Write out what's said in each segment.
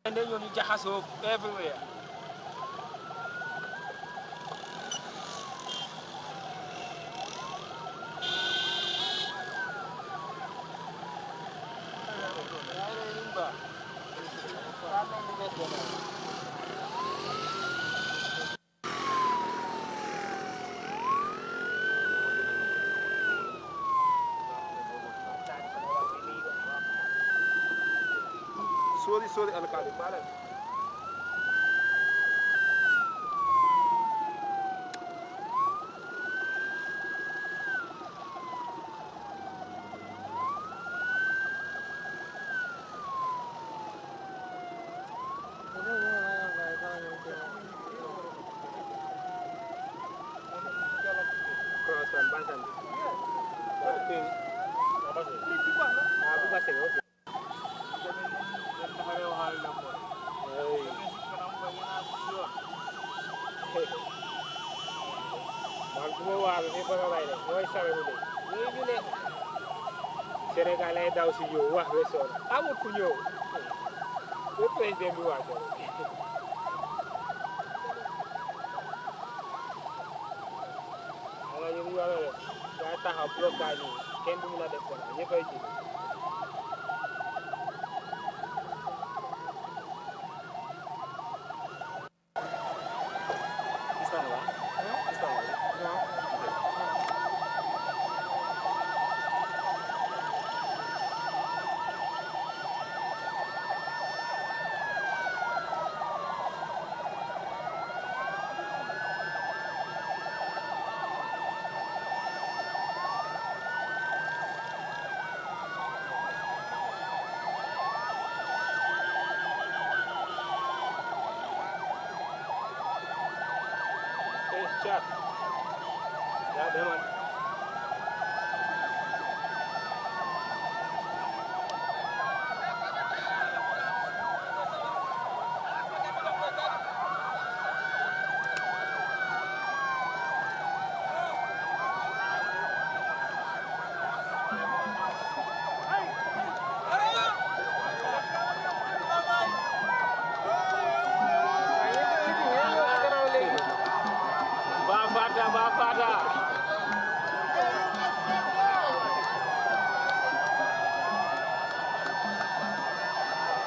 And then you just hope everywhere. Sorry, alkali, pardon. Sénégalais daw si yow wax be son amul ku ñëw le président bi wax ala ñu wala ya taxaw blocage yi kenn du mëna def dara ñëppay ji chat ya demal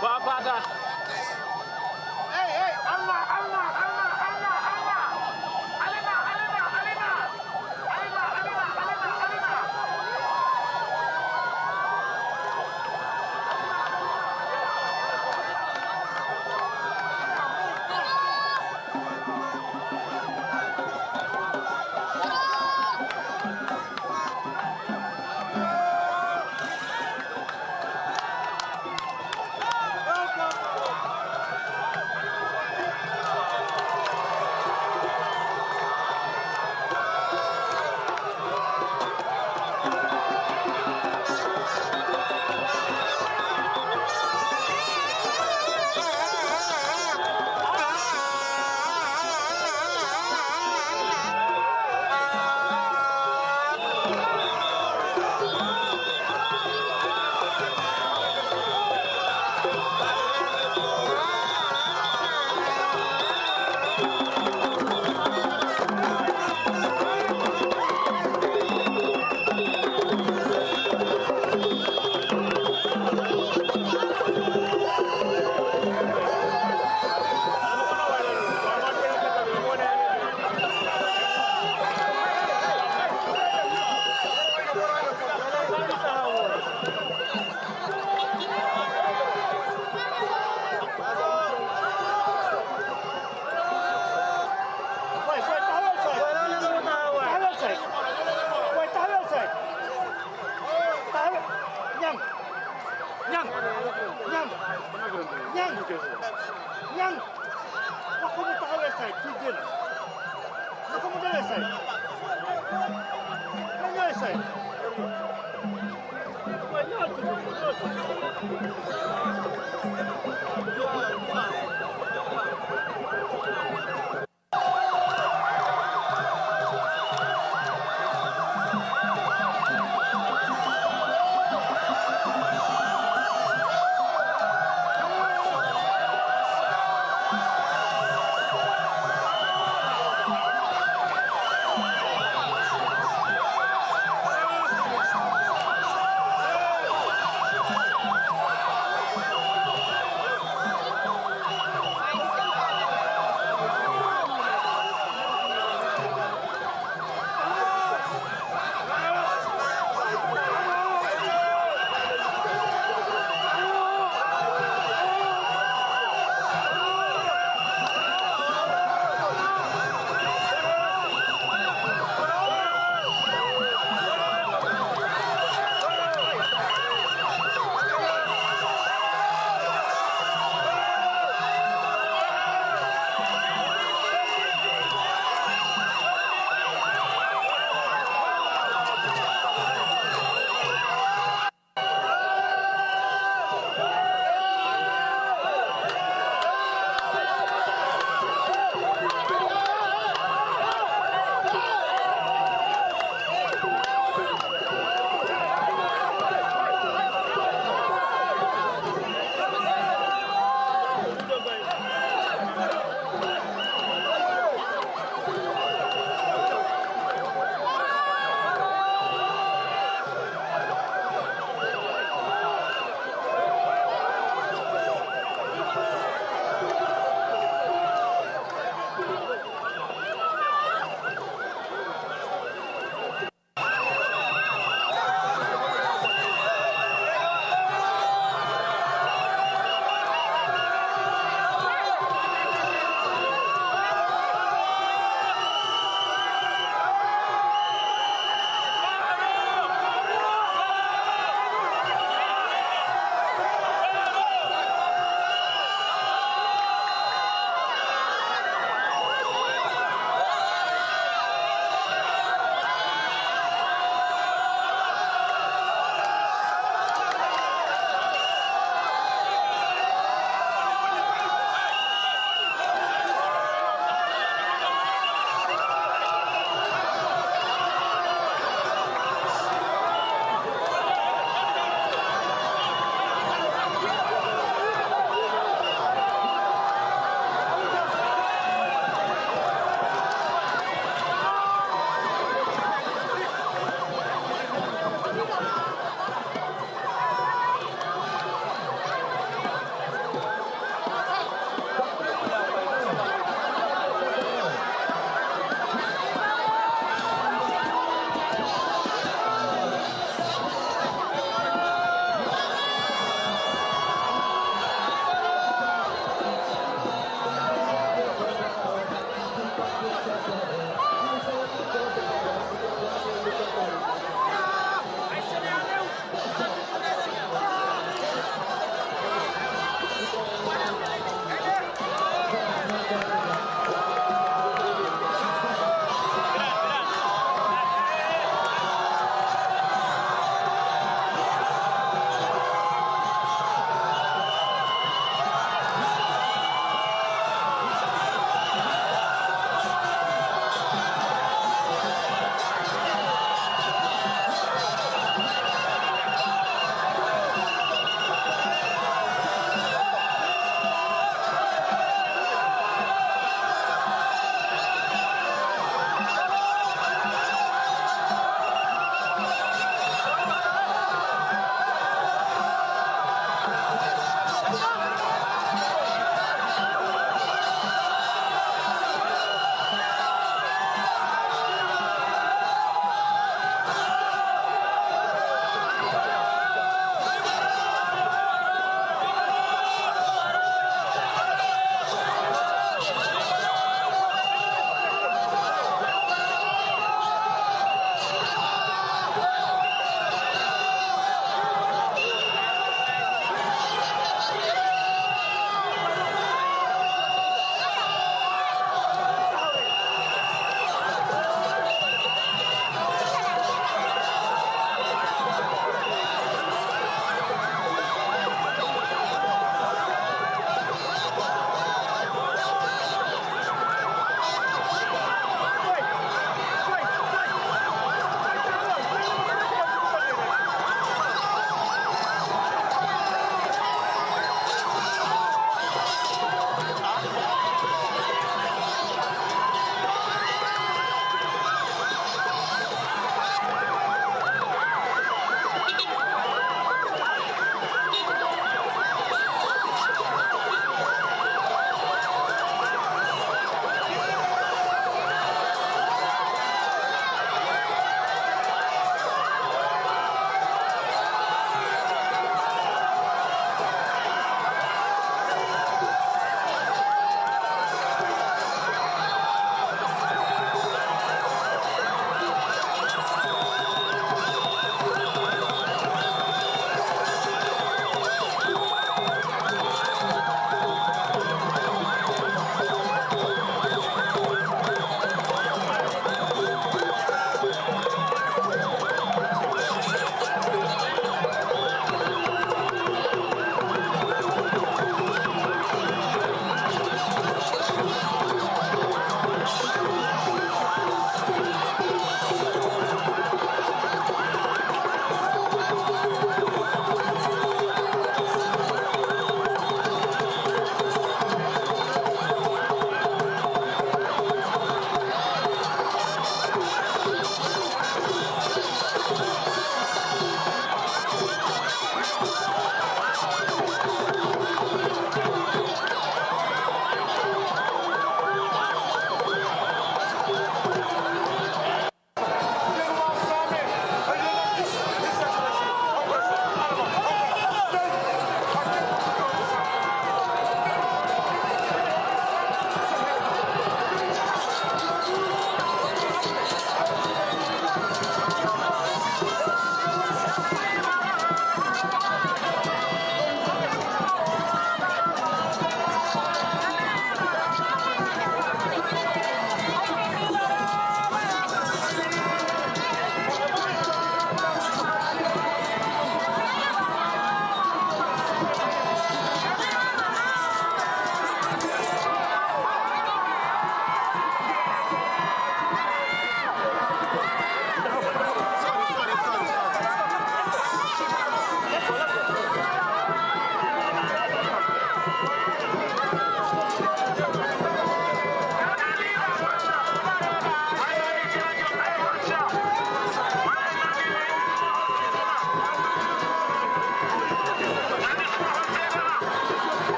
Bafada. Hey, Allah.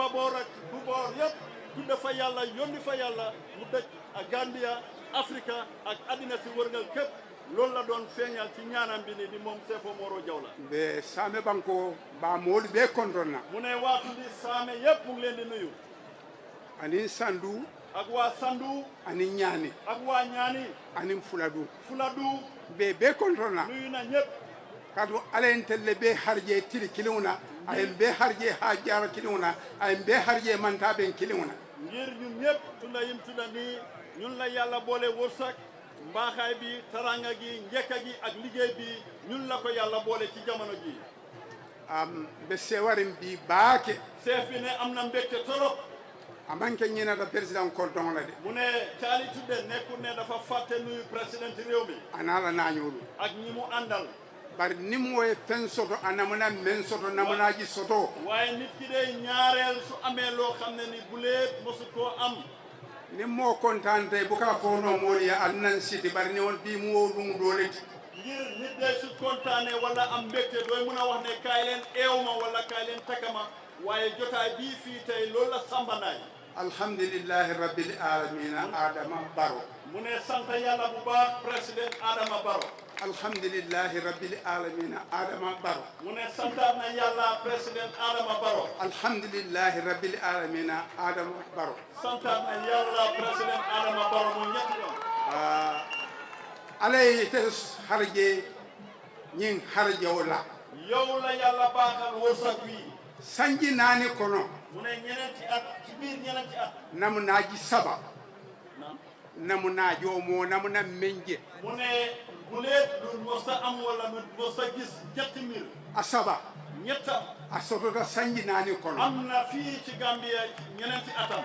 Babor ak Bubor yëpp tudde fa yàlla yónni fa yàlla mu dëkk ak Gambia Afrika ak àddina si wërngal képp loolu la doon feeñal ci ñaanam bi ni di moom Sefo Moro Jawla be Same Banko ba moolu be kontonna mu ne waa tundi Saame yëpp mu ngi leen di nuyu ani Sandu ak waa Sandu ani Ñaani ak waa Ñaani ani Fuladu Fuladu be kontonna nuyu na ñëpp kadu alentelle be harje tili kiluna ayen be harje ha jara kiluna ayen be harje manta ben kiluna ngir ñun ñëpp tunda yim tunda nii ñun la yàlla boole wërsëg mbaaxaay bi taranga gi njekka gi ak liggéey bi ñun la ko yàlla boole ci jamono ji be sewarim bi baake chef bi ne am na mbégte torop amanke ñinata président Kolton la de mu ne caali tudde nekkul ne dafa fàtte nuyu président réew mi anala nañolu ak ñi mu àndal bari ni moye fen soto anamuna men soto namunaji soto waaye nit ki day ñaareel su amee loo xam ne ni bu leet mosu koo am ni mo kontante buka fono moli ya annan siti bari ni won bi mo dum doleti ngir nit day su kontaane wala am mbégte dooy mun a wax ne kaay leen eewma wala kaay leen takama waaye jotaay bii fii tey loolu la sambanaay alhamdulillahi rabbil alamin adama baro mu ne sant yàlla bu baax président Adama Barrow alhamdulillahi rabbil alamin adama baro mu ne santaat na yàlla président Adama Barrow alhamdulillahi rabbil alamin adama baro santaat na yàlla président Adama Barrow mu ñetti yoon alay te harje ñing harje wala yow la yàlla baaxal wërsëg wi sanji nani kono mu ne ñeneenti at ci biir ñeneenti at namunaji saba namuna jomo namuna menje mu ne bu leet lu mos a am wala lu mos a gis ñetti mbir asaba ñettam a sotota sanji nani kono am na fii ci Gambia ñeneenti atam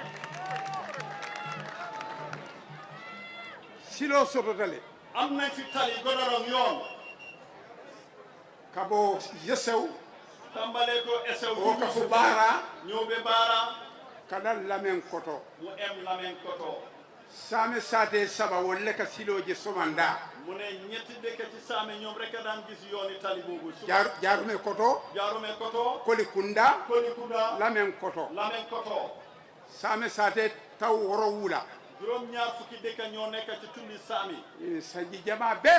silo sototale am nañ fi tali godorong yoon kabo yesew tàmbalee ko esew o ka fu baara ñëw be baara kadal Laminkoto mu em Laminkoto Same sate saba wolle ka siloje somanda mu ne ñetti dëkk ci Saame ñoom rek a daan gis yooni tali boobu jarume koto Jaarume Koto Kolikunda Kolikunda Laminkoto Laminkoto Same sate taw woro wula juróom ñaar fukki dëkk ñoo nekk ci tundi Saami sanji jama be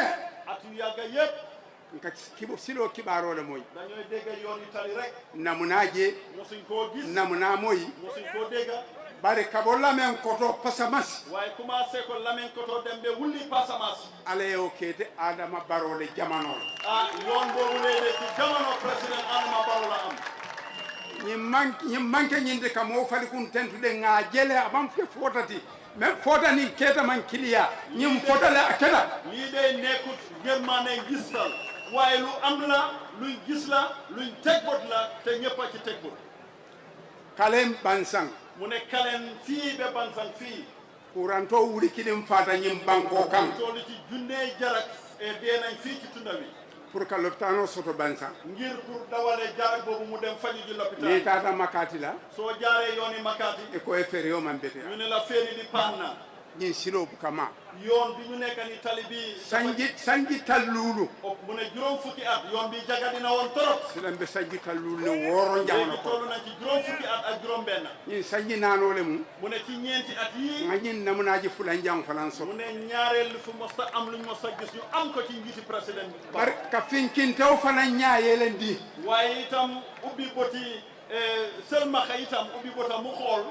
at yu yàgga yépp nka silo kibarole moy dañooy dégg yooni tali rek namunaje mosuñ koo gis namuna moy mosuñ koo dégg bari kabo Laminkoto pasamas waaye commencé ko Laminkoto dem be wulli Passamas alayo kete Adama Barole jamano yoon boobu léegi ci jamono président Adama Barrow la am ñi manke ñinde kam o fali kun tentude nga jele abam fe fotati même fotani keta man kiliya ñim fotale akeda lii day nekkut yërmande gistal waaye lu am la luñ gis la luñ tegbot la te ñëpp a ci tegbot kalem bansang mu ne kaleen fii be Bansang fii kuranto wuri kilim fata ñim banko kam toolu ci junnee jarak dee nañ fii ci tunda bi pour que lopitano soto bansang ngir pour dawale jarak boobu mu dem faju ji ni lopitaan tata makati la soo jaaree yooni Makati e ko e fere yo man bete ñu ne la féeri di paan na ñin silo bukama yoon bi ñu nekk ni tali bi sanji tallulu mu ne juróom fukki at yoon bi jaga dina woon torop silambe sanji tallulu ne woro jamono léegi ko toll na ci juróom fukki at ak juróom benn ñin sanji nanole mu mu ne ci ñeenti at yii nga ñin namunaji fulan jang falan so mu ne ñaareel fu mos a am luñ mos a gis ñu am ko ci njiiti président bi bar ka finkintew fana ñaayelen di waaye itam ubbi boti sëlmaxa itam ubbi botam mu xool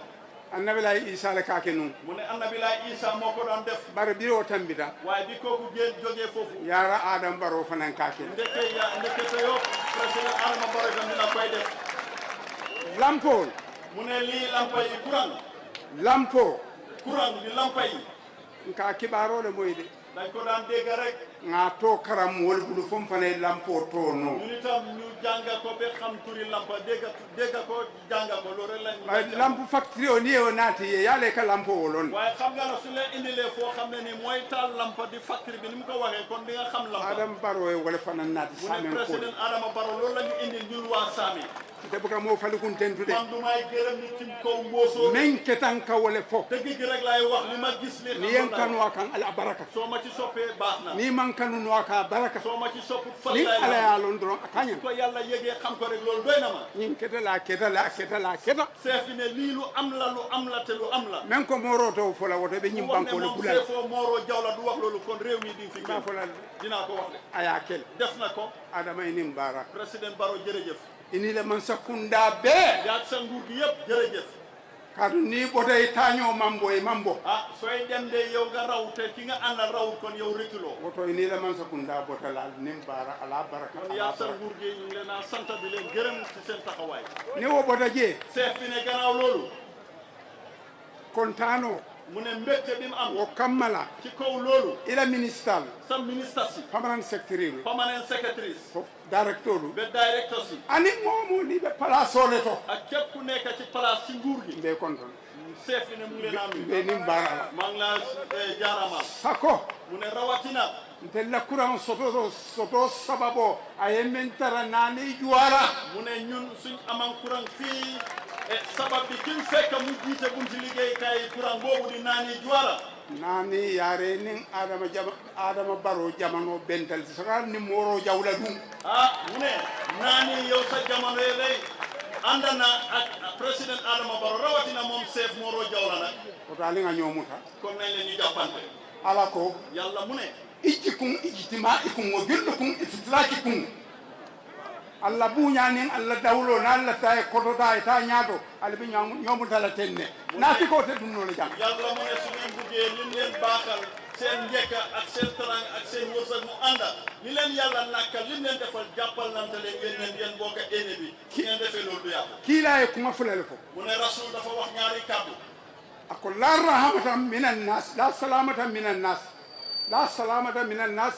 annabilaay Isa la kaake nun mu ne annabilaay Isa moo ko doon def bare biro tambita waaye bi kooku génn jógee foofu yara Adam Barrow fanan kaake ndeke yo président Adama Barrow itam dina koy def lampol mu ne lii lampa yi lampo courant bi lampa yi nka kibarole moyde dañ ko daan dégg rek nga to karam wol bulu fom fane lampo to no ñun itam ñu jànga ko ba xam turi lampa dégg ko jànga ko loolu lañ lampo factory o ni o naati ye yale ka lampo wolon waaye xam nga na su leen indilee foo xam ne ni mooy taal lampa di factory bi ni mu ko waxee kon di nga xam lampa Adam Barrow e wala fanan naati mu ne samen ko président Adama Barrow loolu la ñu indil ñun waa Saami te buka mo falu kun tentude man du may gërëm ni ci kaw mboosoo men ketan ka wala fo dëgg gi rek laay wax li ma gis li ni yen kan wa kan ala baraka soo ma ci soppee baax na ni man man kanu no aka baraka soo ma ci sopput fan ni laay ala wax ya lon doron akanya ko yàlla yëgee xam ko rek loolu doy na ma ñin keta la chef bi ne lii lu am la te lu am la men ko moro to fola woto be ñim banko le moom bulal chefo Moro Jawla du wax loolu kon réew mi di fi ka fola dinaa ko wax de aya kel def na ko adama nim bara président Barrow jërëjëf ini le man sakunda be yaag sa nguur gi yëpp jërëjëf kadu ni boday taño mambo ah sooy dem de yow nga raw te ki nga àndal rawut kon yow rëcculoo woto ini le man sakunda botalal nim bara ala baraka kon yaag sa nguur gi ñu ngi leen a sant di leen gërëm ci seen taxawaay ni wo bota je chef bi ne gannaaw loolu kontano mu ne mbégte bi mu am wo kammala ci kaw loolu ila ministal sa ministre si permanent secretary permanent secretaries ko directeur ba directeur si ani momo ni be place ole to ak képp ku nekk ci place ci nguur gi be konton chef bi ne mu ngi leen a nuyu be nim bara maa ngi laa jaaramal sako mu ne rawatina ntella kuran soto sababo aye men tara nani juwara mu ne ñun suñ aman courant fii sabab bi kin fekk mu jiite bunti liggéeykaay courant boobu di naani juwara nani yare nin adama baro jamano bental saka ni moro jawla dum mu ne naani yow sa jamono yi lay ànd na ak président Adama Barrow rawatina moom chef Moro Jawla nag ko tali nga ñomuta kon nañ leen ñu jàppante ala ko yàlla mu ne ijjikum ijtima ikum wo jullukum istilakikum alla buñanin alla dawlo na alla tay kotota ta ñaato alla bi ñomuta la tenne naati ko te dum no la jam yàlla mu ne su ngeen buggee lim leen baaxal seen njekka ak seen tarang ak seen wërsëg mu ànda li leen yàlla nàkkal lim leen defal jàppal nante leen yéen bokk éene bi ngeen defee loolu du yàqu kiilaye kuma fulale ko mu ne rasul dafa wax ñaari kàddu ako la rahmatan minan nas la salamatan minan nas la salamata minan nas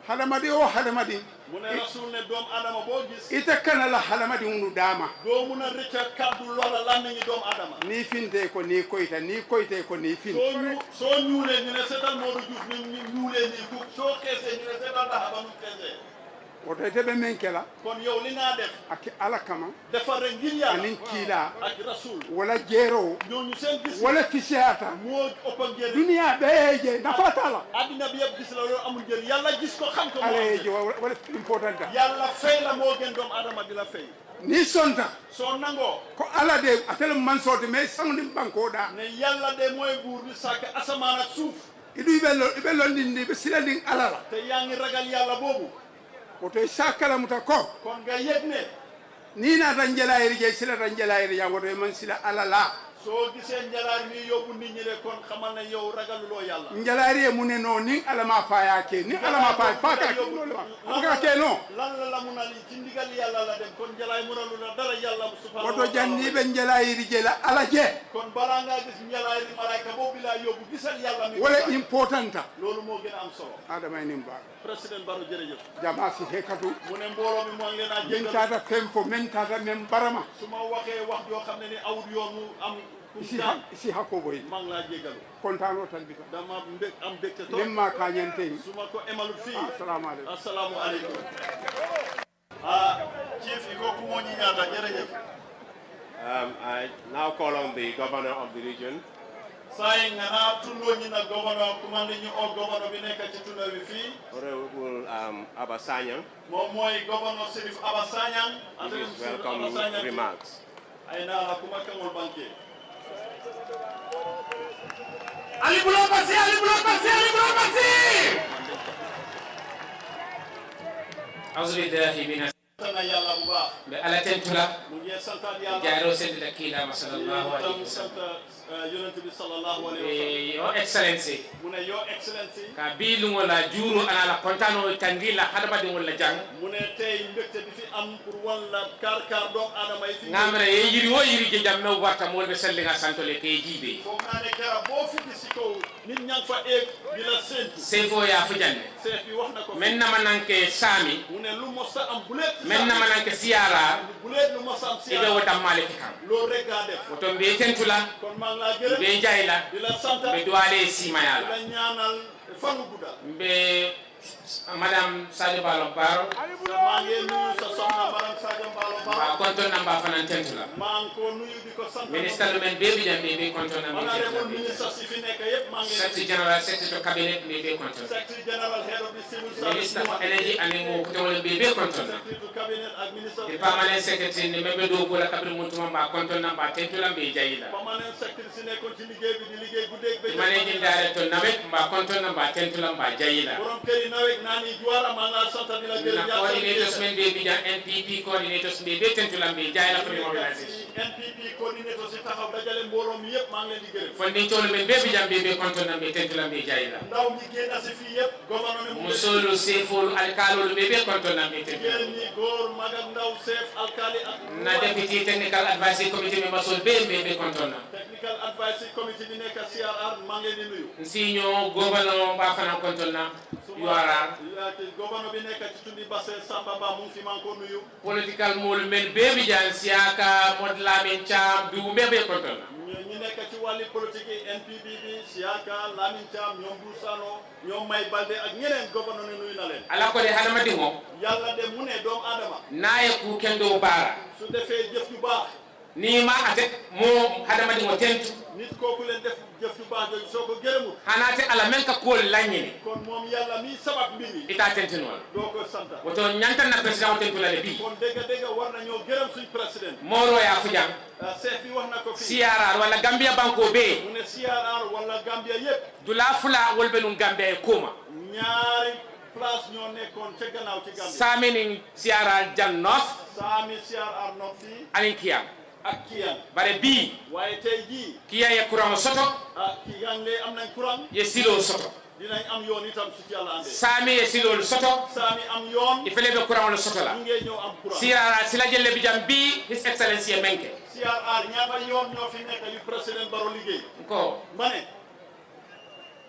hadamadi o hadamadi mu ne rasul ne doom adama boo gis ite kana la hadamadi unu dama doo mun a rëcca kàddu loola làmmiñi doom adama ni finte ko ni koyte ko ni fin soo ñuulee ñu ne seetal Modou Diouf ni ñuulee nii ku soo xeesee ñu ne seetal daxa ba nu xeesee woto ite be men kela kon yow li nga def ak ala kama defar rek ngir yàlla anin kiila ak rasul wala jeero ñooñu seen gis wala fisiyata moo ëpp a njëriñ duniya bee je nafata la addina bi yëpp gis la loolu amul njëriñ yàlla gis ko xam ko moo ala am je njëriñ wala important yàlla fay la moo gën doomu adama di la fay ni sonta soo nangoo ko ala de atele man sote mais sangdi banko da ne yàlla de mooy buur bi sàkk asamaan ak suuf idu ibe londindi be silandin ala la te yaa ngi ragal yàlla boobu woto sakala muta ko kon nga yëg ne ni na tan jelayri je sila tan jelayri ya woto man sila ala la soo gisee njalaar mi yóbbu nit ñi de kon xamal ne yow ragaluloo yàlla jelayri e mune no ni ala ma faaya ke ni ala ma faaya faaka ka ke no lan la mun a li ci ndigal yàlla la dem kon njalaay mënalu la dara yàlla subhanahu woto janni be jelayri je la ala je kon balaa ngaa gis njalaay ri malaayka boobu laa yóbbu gisal yàlla mi wala importanta loolu moo gën a am solo adama nim ba président Barrow jërëjëf jama si hekatu mu ne mbooloo mi moo ngi leen a min jégal tata fem fo men tata men barama su ma waxee wax joo xam ne ni awut yoon mu am isi hakko boy maa ngi laa jégalu kontano tan bita dama am mbégte trop lemma ka ñante su ma ko emalut fii assalamu alaikum assalamu aleykum chief i ko kumoo ñi ñaata jërëjëf I now call on the governor of the region sayi ngana tundo ñi na governor commande ñi o governor bi nekk ci tunda bi fii Honorable Aba Sanyang moom mooy governor Serif Aba Sanyang with his welcome remarks. ay naa la kuma kangol banque Ali Bulo Basi أعوذ بالله من sana yàlla bu baax على تنتلا mu ngi santaat yàlla جارو سند كيلا صلى الله عليه tam sant وسلم yonent bi sallallahu alayhi wa sallam Your Excellency mu ne your excellency ka bilu wala juru ana la kontano tandila hadaba de wala jang mu ne tey mbégte bi fi am pour wan la kar doom aadama yi fi ngamre ye yiri wo yiri je jamme warta mo be selli nga santole ke jibe foog naa ne garab boo fi gis si kaw nit ñaa ngi fa eeg di la séntu sefo ya fu janne seef bi wax na ko men na mananke sami mu ne lu mos a am buleet men na mananke siara buleet lu mos a am si ebe wo damale ki kam loolu rek gaa def oto be tentula kon maa ngi laa gërëm be jayla di la sant be duale sima di yala la ñaanal fanu gudda be Madame Sadio Balo Baro. maa ngi nuyu sa soxna madame Sadio Balo Baro. Ba konton namba fanan tentula. maa ngi ko nuyu di ko sant. Ministre lu men bebi jam be konton namba. honorable ministre si fi nekk yëpp maa ngi. Secretary General Secretary Cabinet be konton. Secretary General Head of the Civil Service. Minister for Energy and mo kutawol be konton. Secretary Cabinet ak Minister. The permanent secretary ni mebe do ko la kabir mutuma ba konton namba tentula be jayila. Permanent secretary si nekkoon ci liggéey bi di liggéey guddeeg bëccëg. Managing director nawet ba konton namba tentula ba jayila. borom kër yi nawet naa ni juwara maa ngi sant di la gërëm. Na coordinators men be bijan NPP coordinators be tentula be jayila for mobilization. NPP coordinator si taxaw dajale mbooloo mi yëpp maa ngi leen di gërëm. Funding tolu men be bijan be konton namba tentula be jayila. ndaw ñi génn si fii yëpp gouvernement mu musolu sefolu alkalolu be konton namba tentula. jigéen ñi góor mag ak ndaw chef alkali ak Na deputy technical advisory committee members will be konton namba. technical advisory committee bi nekk CRR maa ngi leen di nuyu. Nsiño governor ba fana konton na URR. Gouverneur bi nekk ci tundi Basse Samba Ba mu ngi fi maa ngi ko nuyu. Political mol men be bijan siaka mod Lamin Cham du be konton na. ñi nekk ci wàlli politique yi NPP bi Siaka Lamin Cham ñoom Boussano ñoom May Balde ak ñeneen gouverneur ne nuyu na leen. Ala ko de hadama dingo yàlla de mu ne doomu aadama naye ku kendo bara su defee jëf ju baax ni ma ate mo hadama dingo tentu nit kooku leen def jëf ju baax jooju soo ko gërëmul hanate ala men ka ko lañini kon moom yàlla mi sabab mbir yi ita tentinol doo ko santa woto ñanta na president tentu la de bi kon dégg war nañoo gërëm suñ président moro ya fujang chef bi wax na ko fii CRR wala Gambia banko be mu ne CRR wala Gambia yëpp dula fula wolbe nun Gambia e koma ñaari place ñoo nekkoon ca gannaaw ci Gambia saminin CRR jannos saami CRR nopp fii alin kiyam ak Kiyang bare bi waaye tey jii kiya ye courant soto Kiyang le am nañ courant ye silo soto dinañ am yoon itam su ci yàlla andee sami ye silo soto saami am yoon ifele be courant lo soto la ñu ngee ñëw am courant CRR sila jelle bi jam bi his excellency ye menke CRR ñaata yoon ñoo fi nekk yu président Barrow liggéey ko ma ne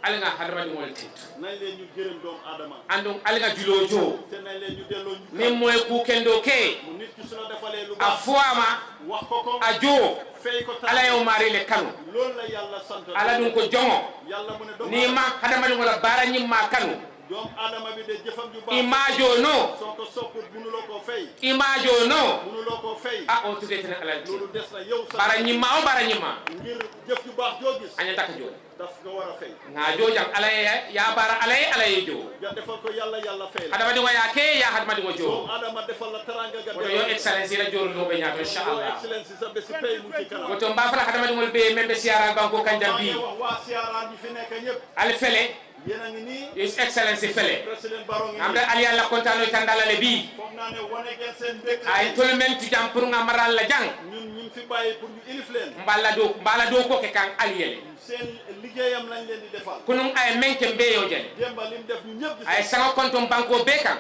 alinga hadama di mol tit nañ leen ñu gërëm doomu aadama andum alinga julojo te nañ leen ñu delloo ñu min moy ku kendo ke mu nit ki su la defalee lu a baax fuama wax ko a jo fay ko ala yo mari le kanu loolu la yàlla sant ala dum ko jongo yàlla mu ne doomu ni ma hadama di wala bara nyimma kanu doomu aadama bi de jëfam ju baax imajo no soo ko sopput mënuloo koo fay imajo no mënuloo koo fay a o tudete na ala loolu des na yow sa bara nyimma o bara nyimma ngir jëf ju baax joo gis anya taka jo daf nga war a fay nga jo jam ala ya bara ala ye jo nga defal ko yàlla fay la hadama di ya ke ya hadama di jo doomu aadama defal la teranga nga woto yo excellency la joro do be nyaato inshallah excellence sa besi pay mu ci kanam woto mba fala hadama di mol be membe siara banko kanjam bi wax waa siara ñi fi nekk ñëpp al fele yéen a ngi nii his excellency fele président Barrow ngi amda ali alla kontano tandala le bi foog naa ne wane ngeen seen mbégte ay tolmen tu jam pour nga maral la jang ñun fi bàyyi pour ñu ilif leen mbala do ko ke kan aliyele seen liggéeyam lañ leen di defal kunum ay menke mbe yo jale démba lim def ñu ñëpp ay sango kontom banko be kan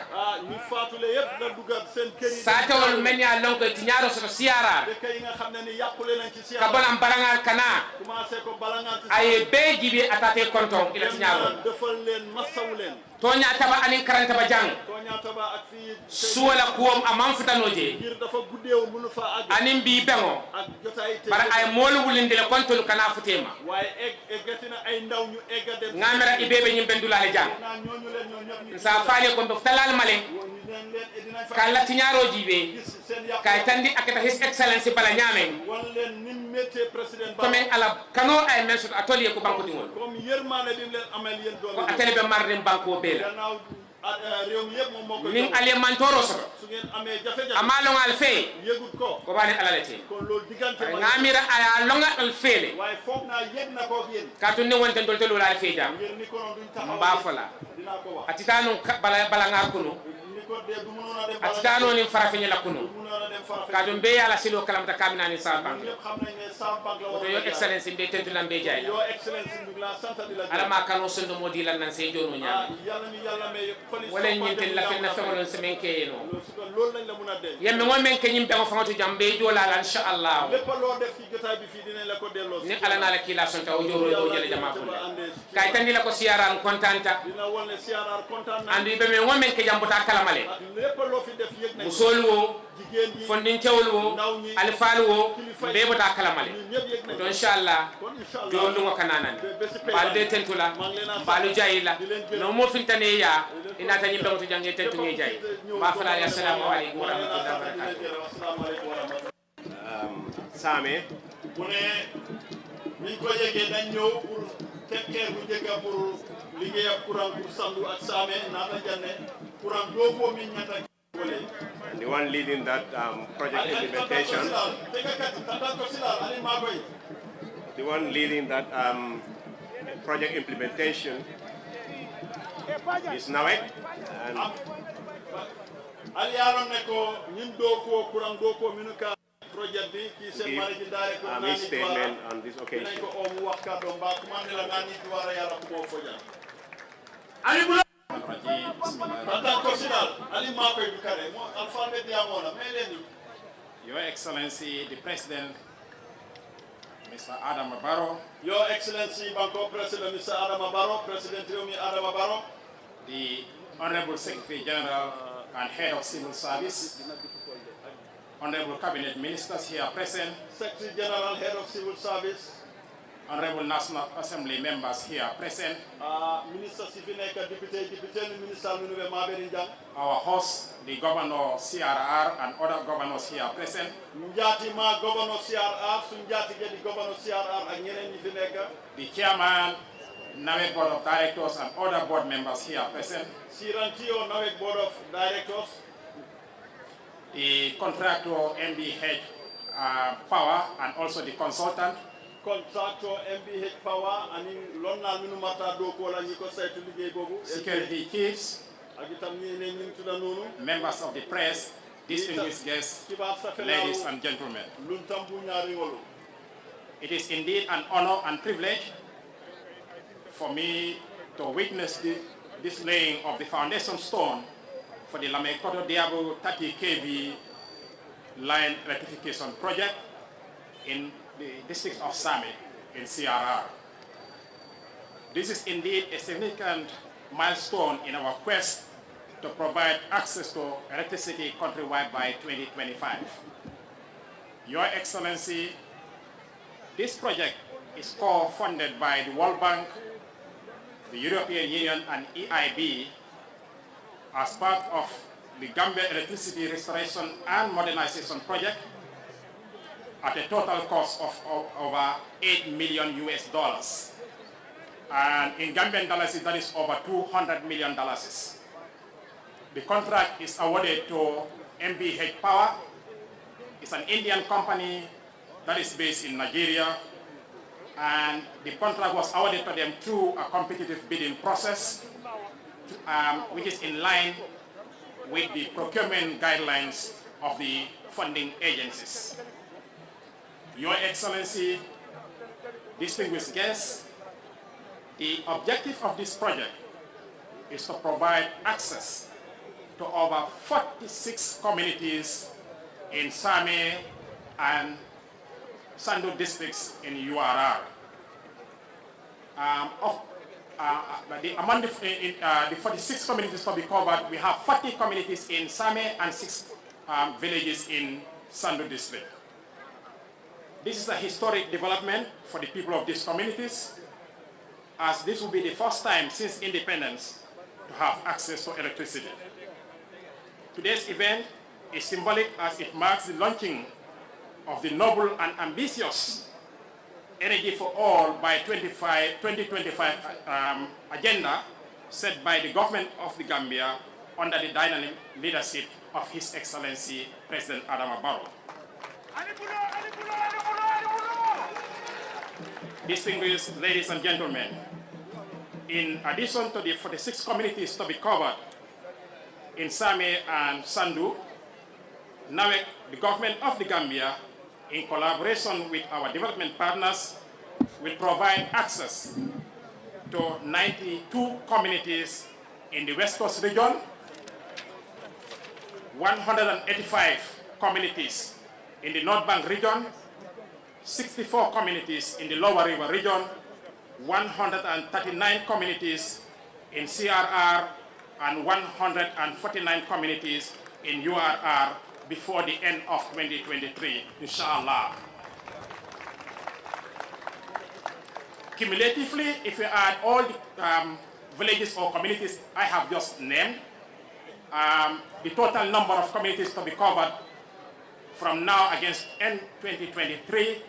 ñu faatule yëpp na dugal seen kër yi sa tawol men ya lonko ti ñaaro so siara dëkk yi nga xam ne ni yàqule nañ ci ka siara bonam balangal kana commencé ko balangal ci ay be jibi atate kontom ila ti ñaaro defal leen masawu leen to ñaataba anin karanta ba jang ko ñaataba ak fii suwala kuwom amam futanoje ngir dafa guddeew mënu fa àgg anin bi bengo ak jotaay tey bara ay molu wulindile kontolu kana futema waaye eggati na ay ndaw ñu egga dem ngamera ibebe ñim bendulale jang naa ñooñu leen ñoo ñëpp sa faale ko be talal male dinañ fa kala tiñaro jibe gis seen yàq kay tandi akata his excellency bala ñamen wan leen nim métier président Ba comme ala kano ay men sot atelier ko banko dingol comme yërmaane bi mu leen amel yéen ko doon atelier be marde banko be la gannaaw réew mi yëpp moom moo ko nin alimentoro soto su ngeen amee jafe-jafe amalongal fe yëgut ko ko bani ala lete kon loolu diggante ma ngamira aya longa al fele waaye foog naa yëg na ko ak yéen ka tunne wonte dol telu la fe jam ngir ni ko noonu duñ taxaw mba fola dinaa ko wax atitano bala ngar kuno ni ko dee du mënoon a dem atitano ni farafinya la kuno du mënoon a dem farafe ka dum be yala silo kalamta kamina ni sa bank ñëpp xam nañ ne South Bank la to yo excellence mbe tentu lambe jay yo excellence ñu ngi la sant di la ala ma kanu sondo modi lan nan se jono ñam yàlla ñu yàlla may police wala ñintel la fenna fewalon semen ke no loolu lañ la mun a denc yemme ngo men ke ñim be ngo fangatu jambe jola la insha Allah lépp loo def ci jotaay bi fii dinañ la ko delloo ni ala na la kila son taw joro do jele jama ko kay tandi la ko siaran kontanta dina wone CRR kontaan na andu be men ngo men ke jambuta kala male lépp loo fi def yëg nañ musolu jigéen yi fondin cewol wo ndaw ñi alfaalu wo kilifa yi be bota kalamale ñun ñëpp yëg nañ to inshallah kon inshallah jollu ngo kananan bési balu de tentula balu jayila no mo filtane ya ina tani be to jange tentu ngi jay ma fala ya assalamu alaykum wa rahmatullahi wa barakatuh assalamu alaykum wa rahmatullahi Same bu ne niñ ko yëgee dañ ñëw pour tekkee bu njëkk pour liggéey ak courant pour Sandu ak Same naata janne courant doo ko min ñata wala the one leading that project implementation. The one leading that project implementation is Nawek. And his statement on this occasion. Your Excellency, the President, Mr. Adam Barrow. Your Excellency, Banco President Mr. Adam Barrow, President Yomi Adam Barrow. The Honorable Secretary General and Head of Civil Service. Honorable Cabinet Ministers here present. Secretary General, Head of Civil Service. Honorable National Assembly members here present. Minister Sifineka, Deputy Minister Minube Maberinjang. Our host, the Governor CRR and other governors here present. Njati ma Governor CRR, Sunjati the Governor CRR and Yenen Nifineka. The Chairman, Nawek Board of Directors and other board members here present. Sirantio Nawek Board of Directors. The contractor MBH Power and also the consultant. Contractor MBH Power and in London Minumata do Kola Niko Saitu Lige Bogu. Security chiefs, members of the press, distinguished guests, ladies and gentlemen. It is indeed an honor and privilege for me to witness this laying of the foundation stone for the Laminkoto Diabugu 30 kV line electrification project in the district of Same in CRR. This is indeed a significant milestone in our quest to provide access to electricity countrywide by 2025. Your Excellency, this project is co-funded by the World Bank, the European Union and EIB as part of the Gambia Electricity Restoration and Modernization Project at a total cost of over $8 million US. And in Gambian dollars, that is over $200 million. The contract is awarded to MBH Power. It's an Indian company that is based in Nigeria. And the contract was awarded to them through a competitive bidding process, which is in line with the procurement guidelines of the funding agencies. Your Excellency, distinguished guests, the objective of this project is to provide access to over 46 communities in Same and Sandu districts in URR. Among the 46 communities to be covered, we have 40 communities in Same and 6 villages in Sandu district. This is a historic development for the people of these communities, as this will be the first time since independence to have access to electricity. Today's event is symbolic as it marks the launching of the noble and ambitious Energy for All by 2025 agenda set by the government of the Gambia under the dynamic leadership of His Excellency President Adam Barrow. Distinguished ladies and gentlemen, in addition to the 46 communities to be covered in Same and Sandu, NAWEC, the government of the Gambia, in collaboration with our development partners, will provide access to 92 communities in the West Coast region, 185 communities in the North Bank region, 64 communities in the Lower River region, 139 communities in CRR, and 149 communities in URR before the end of 2023, inshallah. Cumulatively, if we add all the villages or communities I have just named, the total number of communities to be covered from now against end 2023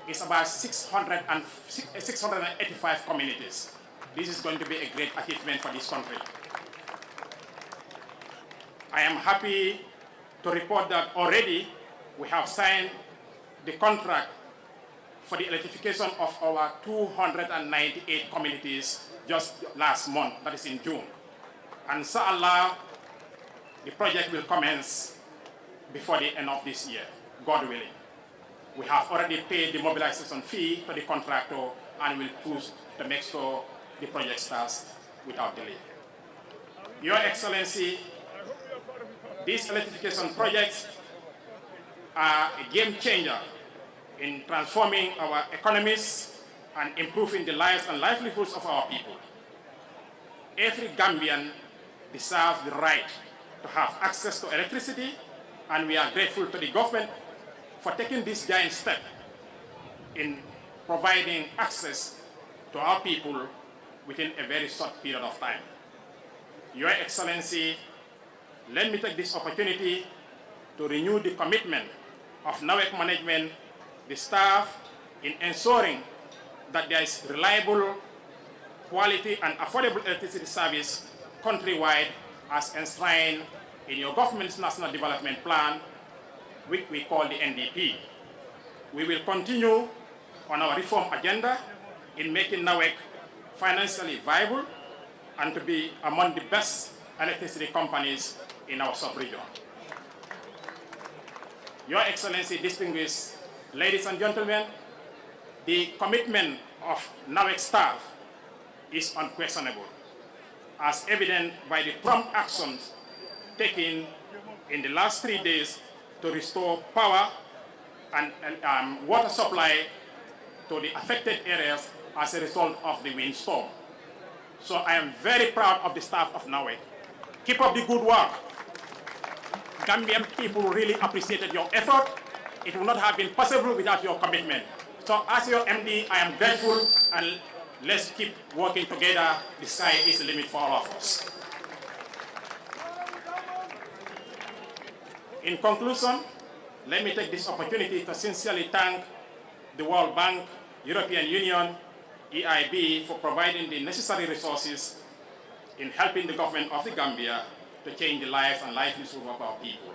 is about 685 communities. This is going to be a great achievement for this country. I am happy to report that already we have signed the contract for the electrification of our 298 communities just last month, that is in June. And inshallah, the project will commence before the end of this year, God willing. We have already paid the mobilization fee to the contractor and will push to make sure the project starts without delay. Your Excellency, these electrification projects are a game changer in transforming our economies and improving the lives and livelihoods of our people. Every Gambian deserves the right to have access to electricity, and we are grateful to the government for taking this giant step in providing access to our people within a very short period of time. Your Excellency, let me take this opportunity to renew the commitment of NAWEC management, the staff, in ensuring that there is reliable, quality, and affordable electricity service countrywide as enshrined in your government's National Development Plan, which we call the NDP. We will continue on our reform agenda in making NAWEC financially viable and to be among the best electricity companies in our sub-region. Your Excellency, distinguished ladies and gentlemen, the commitment of NAWEC staff is unquestionable, as evident by the prompt actions taken in the last 3 days to restore power and water supply to the affected areas as a result of the windstorm. So I am very proud of the staff of NAWEC. Keep up the good work. Gambian people really appreciated your effort. It would not have been possible without your commitment. So as your MD, I am grateful, and let's keep working together. The sky is the limit for all of us. In conclusion, let me take this opportunity to sincerely thank the World Bank, European Union, EIB for providing the necessary resources in helping the government of the Gambia to change the lives and livelihoods of our people.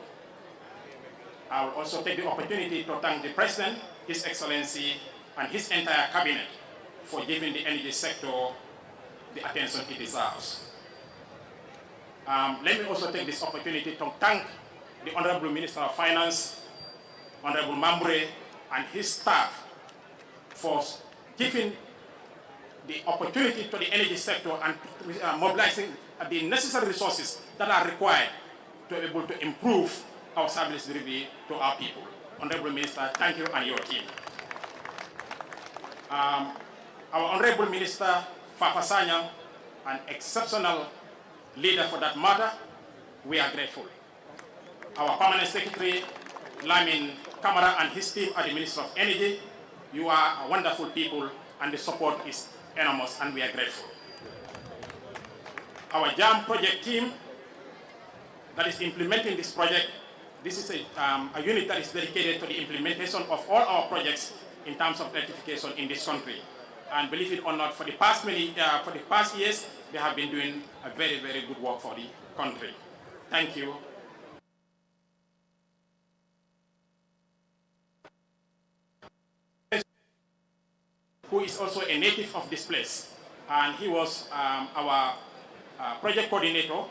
I will also take the opportunity to thank the President, His Excellency, and his entire cabinet for giving the energy sector the attention it deserves. Let me also take this opportunity to thank the Honorable Minister of Finance, Honorable Mambre, and his staff for giving the opportunity to the energy sector and mobilizing the necessary resources that are required to be able to improve our service delivery to our people. Honorable Minister, thank you and your team. Our Honorable Minister, Fafa Sanyang, an exceptional leader for that matter, we are grateful. Our Permanent Secretary, Lamin Kamara, and his team at the Ministry of Energy, you are wonderful people, and the support is enormous, and we are grateful. Our JAM project team that is implementing this project, this is a unit that is dedicated to the implementation of all our projects in terms of electrification in this country. And believe it or not, for the past years, they have been doing a very, very good work for the country. Thank you. Who is also a native of this place, and he was our project coordinator,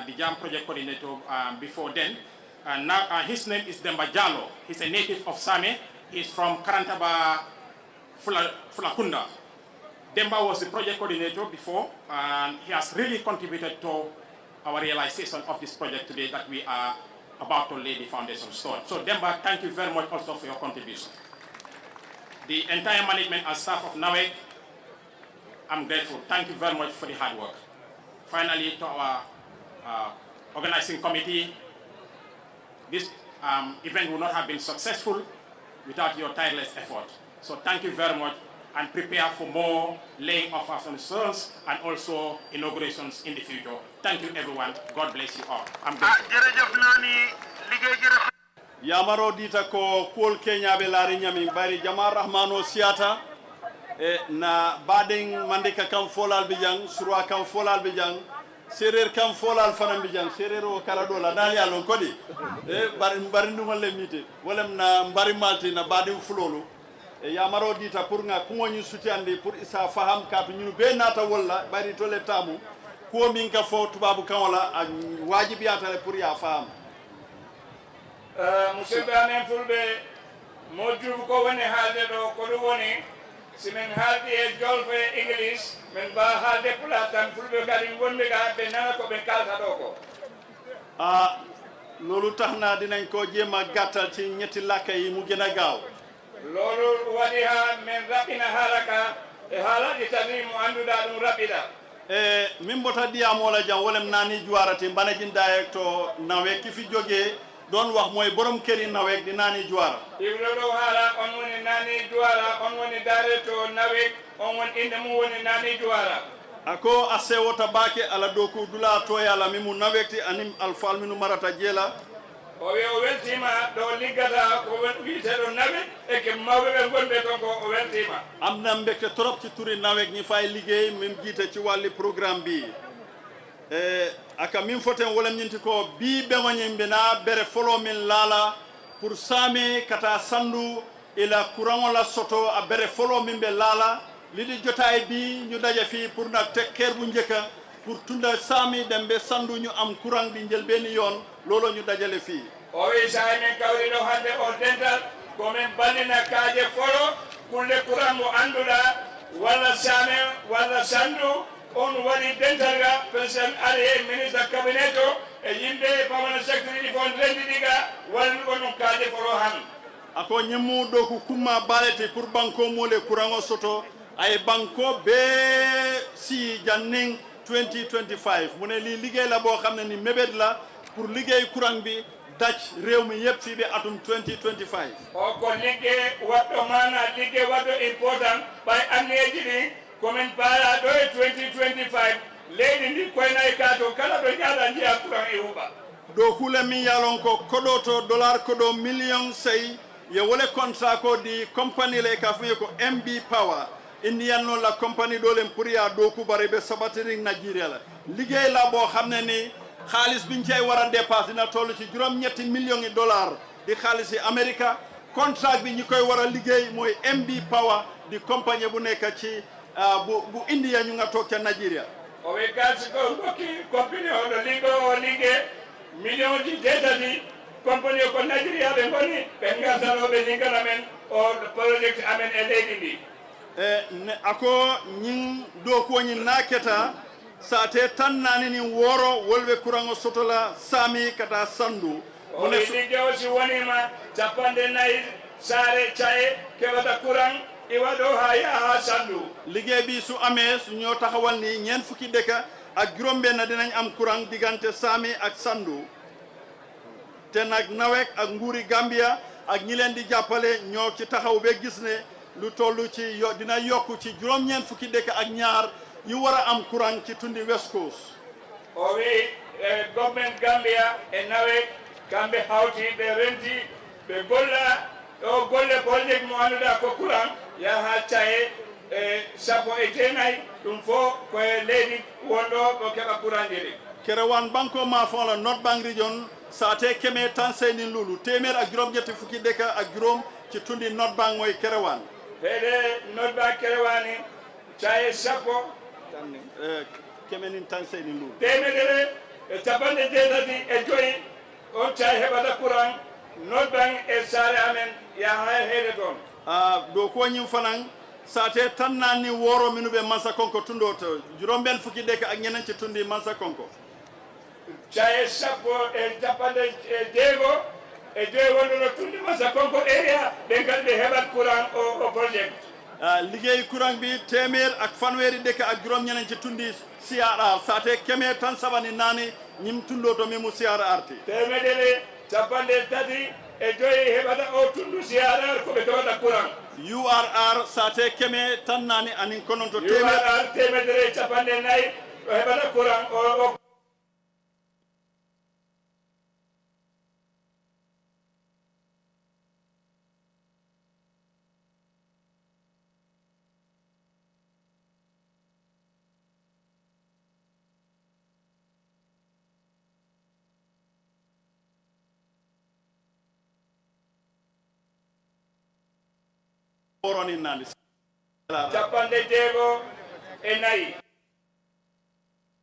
the JAM project coordinator before then. And now his name is Demba Jallo. He's a native of Same. He's from Karantaba, Fulakunda. Demba was the project coordinator before, and he has really contributed to our realization of this project today that we are about to lay the foundation stone. So Demba, thank you very much also for your contribution. The entire management and staff of NAWEC, I'm grateful. Thank you very much for the hard work. Finally, to our organizing committee, this event would not have been successful without your tireless effort. So thank you very much, and prepare for more laying of foundations and also inaugurations in the future. Thank you, everyone. God bless you all. I'm Yamaro dita ko kuol Kenya be lari nyami bari jama rahmano siata na bading mandika kam folal bijang surwa kam folal bijang serer kam folal fanam bijang serero kala dola dal yalon kodi bari nduma le mite wolem na mbari malti na bading fulolu yamaro dita pour nga ko ñu sutiandi pour isa faham ka ñu be nata wala bari tole tamu ko min ka fo tubabu kan wala ak wajibiyata pour ya faham Monsieur Bamen Fulbe, Moju ko woni haalde do ko do woni simen haaldi e jolfe English men ba haalde pulatan Fulbe kadi wonbe ga be nana ko be kalta do ko lolu taxna dinañ ko jema gattal ci ñetti lakkay yi mu gëna gaaw lolu wadi ha men rabina halaka e haladi tani mo anduda dum rabida min bota diyamo la jam wolem nani juarati banajin daye to nawe ki fi joge don wax moy borom keri nawek di nani juara ibro hala on woni nani juara on woni dare to nawek on won inde mu woni nani juara ako asewota bake ala doku dula to yala mimu nawekti anim alfal minu marata jela o yo weltima do ligata ko won wiite do nawek e ke mawbe be gonde to ko o weltima amna mbekte trop ci turi nawek ñi fay liggéey mim jité ci wali programme bi aka min foten wolam ñinti ko bi be wañimbe na bere folo min lala pour sami kata sandu ila courant la soto a bere folo min be lala lidi jotaay bi ñu daje fi pour nak tekker bu ñëka pour tunda sami dembe sandu ñu am courant di jël ben yoon lolo ñu dajale fi o wi say men kawri do hande o dental ko men balina kaaje folo kulle courant mo andula wala sami wala sandu on wari dental ga president ari ministre cabinet e yimbe pamana secretary di fon rendi diga wal on kaaje folo han ako ñimu do ko kuma balete pour banko mo le courant soto ay banko be si janning 2025 mu ne li liggéey la boo xam ne ni mébét la pour liggéey courant bi daj réew mi yépp fii bi atum 2025 o ko liggéey waddo mana liggéey waddo important bay anneji ni komin para do 2025 leydi ndi koynay kato kala do nyaada njiya courant e huba do hule mi yalon ko kodoto dollar kodo million sey ye wole contrat ko di compagnie le ka fuye ko MB Power indian non la compagnie dolem pour ya do ku bare be sabatiri Nigeria la liggéey la boo xam ne ni xaalis biñ cey war a dépassé na toll ci juróom-ñetti millions yi dollars di xaalis yi America contrat bi ñi koy war a liggéey mooy MB Power di compagnie bu nekk ci bu India ñu nga toog ca Nigeria o we gasi ko mbokki compagnie o do liggéey million ji jetati compagnie ko Nigeria be ngoni be ngasaloɓe liggana men o project amen e leydi ndi ako ñing do ko ñi naketa sate tan nani ni woro wolbe kurango sotola sami kata sandu o ne liggéey o si wonima capande nayi sare caye kebata kurang iwado haya ha sandu liggéey bi su amé su ñoo taxawal ni ñen fukki deka ak juróom-benn dinañ am kurang digante sami ak sandu te nak nawek ak nguuri Gambia ak ñi leen di jàppale ñoo ci taxaw be gis ne lu tollu ci dina yokku ci juróom-ñen fukki deka ak ñaar yu wara am courant ci tundi West Coast o wi government Gambia e nawek kambe hawti be renti be golla o golle project mo anduda ko courant ya ha caye sapo e tenay dum fo ko leydi wondo ko keba courant diri Kerewan banko ma fon la North Bank region sate keme tan seyni lulu témèr ak juróom-ñetti fukki deka ak juróom ci tundi North Bank moy Kerewan hede North Bank Kerewani caye sapo kemenin tan seyni lulu témèdere e tabande jeetati e joyi on caye heɓata courant North Bank e sare amen ya ha hede toon do ko ñim fanan sate tan nani woro minube Mansa Konko tundo to juróom-benn fukki deka ak ñeneen ci tundi Mansa Konko caye sappo e japande e jeego e joyi wondono tundi Mansa Konko area ɓe ngal ɓe heɓat courant o project liggéey courant bi témèr ak fanweeri deka ak juróom-ñeneen ci tundi CRR sate keme tan sabani nani ñim tundo to mimu CRR arti temedere capande tati e joyi heɓata o tundu siyarar koɓe tawata courant URR sate keme tan nani anin kononto URR temedere capande nayyi ɗo heɓata courant o capande jeego e nayyi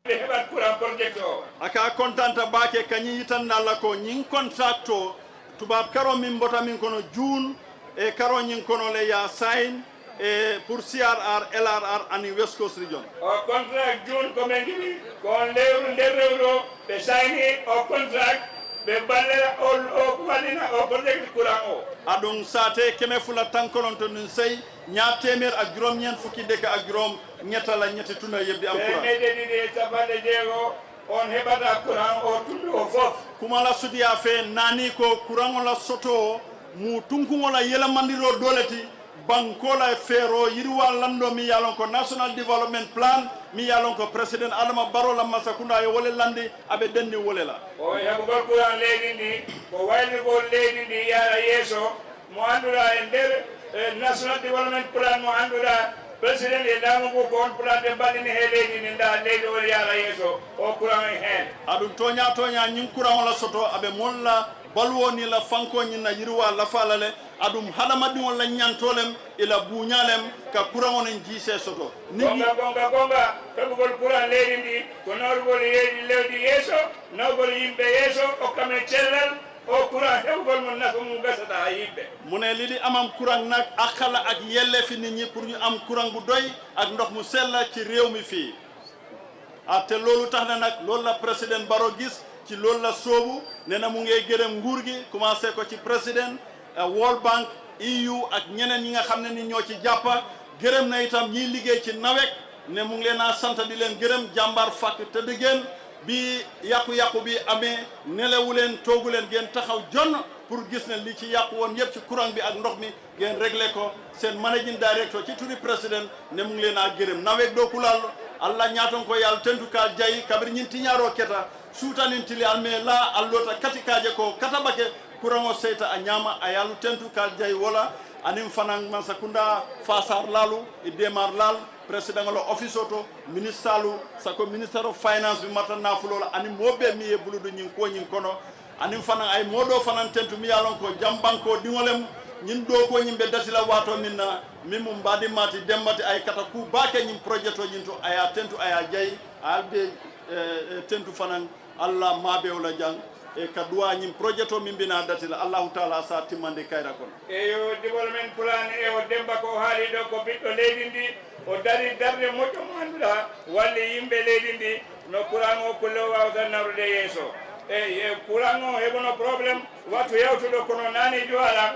ɓe heɓat courant project o aka contanta baake kañi yitannalla ko ñin contract o tubab karo min mbota min kono June e karo ñin kono le ya sign e pour CRR LRR ani West Coast region o contract June ko men giɗi ko on lewru nder rewru o ɓe signi o contract ɓe balle o waɗina o project courant o aɗum sate keme fula tankolonto nin sey ña téeméer ak juróom ñeent fukki dëkk ak juróom ñettala ñetti tuna yebbi am courant meɗe ɗiɗi e capanɗe jeego on heɓata courant o tundu o fof kuma la sudiya fe nani ko courant o la soto o mu tunkuŋola yelamandiro doleti bankola feero yiriwa lando mi yalon ko national development plan mi yalon ko président Adama Barrow la masakunda yo wole landi aɓe denni wole la o heɓugol courant leydi ndi ko waylugol leydi ndi yara yeeso mo annduɗa e nder national development plan mo annduɗa président e Laminkoto ko on plan ɓe mbaɗini he leydi ndi nda leydi o yara yeeso o courant e hen aɗum toña ñin courant o la soto aɓe molla baluwo ni la fanko ñin na yiriwa la falale aɗum haɗamaɗiŋol la ñantolem ila buñalem ka courant onen jiise soto gonga heɓugol courant leydi ndi ko nawrugol leydi yeeso nawgol yimɓe yeeso o kamen cellal o courant heɓugol mo nafa mum gasata ha yimɓe mune liɗi amam courant nak akala ak yellefi nit ñi pour ñu am courant bu doy ak ndox mu sella ci réew mi fii te loolu tax na nag loolu la président Barrow gis ci loolu la soobu nee na mu ngay gërëm nguur gi commencé ko ci président World Bank EU ak ñeneen ñi nga xam ne ni ñoo ci jàppa gërëm na itam ñiy liggéey ci nawek ne mu ngi leen a sant di leen gërëm jàmbaar fàkk te dëggeen bi yàqu-yàqu bi amee nelewu leen toogu leen ngeen taxaw jonn pour gis ne li ci yàqu woon yëpp ci courant bi ak ndox mi ngeen réglé ko seen managing director ci turi président ne mu ngi leen a gërëm nawek doo kulal allah ñaaton ko yàlla tentuka jayi kabiri ñin tiñaaro keta suutanin tili alme la allota katikaje ko katabake courant o seyta a ñaama a yaalu tentuka jayi wala anin fanan mansakunda fasar lalu e démar lal président lo office oto ministre alu sako ministre of finance bi mata nafulola anin moɓe mi e buludu ñin ko ñin kono anin fanan ay moɗo fanan tentu mi yalon ko jambanko ɗiŋolem ñin ɗo ko ñimɓe datila wato min na min mum mbadi mati dembati ay kata ku bake ñin projet o ñin to aya tentu aya jayi a alde tentu fanan allah maɓewla jang e ka duwa ñin projet o min mbina datila allahu taala sa timmande kayra kono eyo development plan e o demba ko haali ɗo ko ɓiɗɗo leydi ndi o dari darde moƴƴo mo annduɗa walli yimɓe leydi ndi no courant o kulle o wawata nawrude yeeso e courant o heɓono probléme wattu yewtuɗo kono nani joala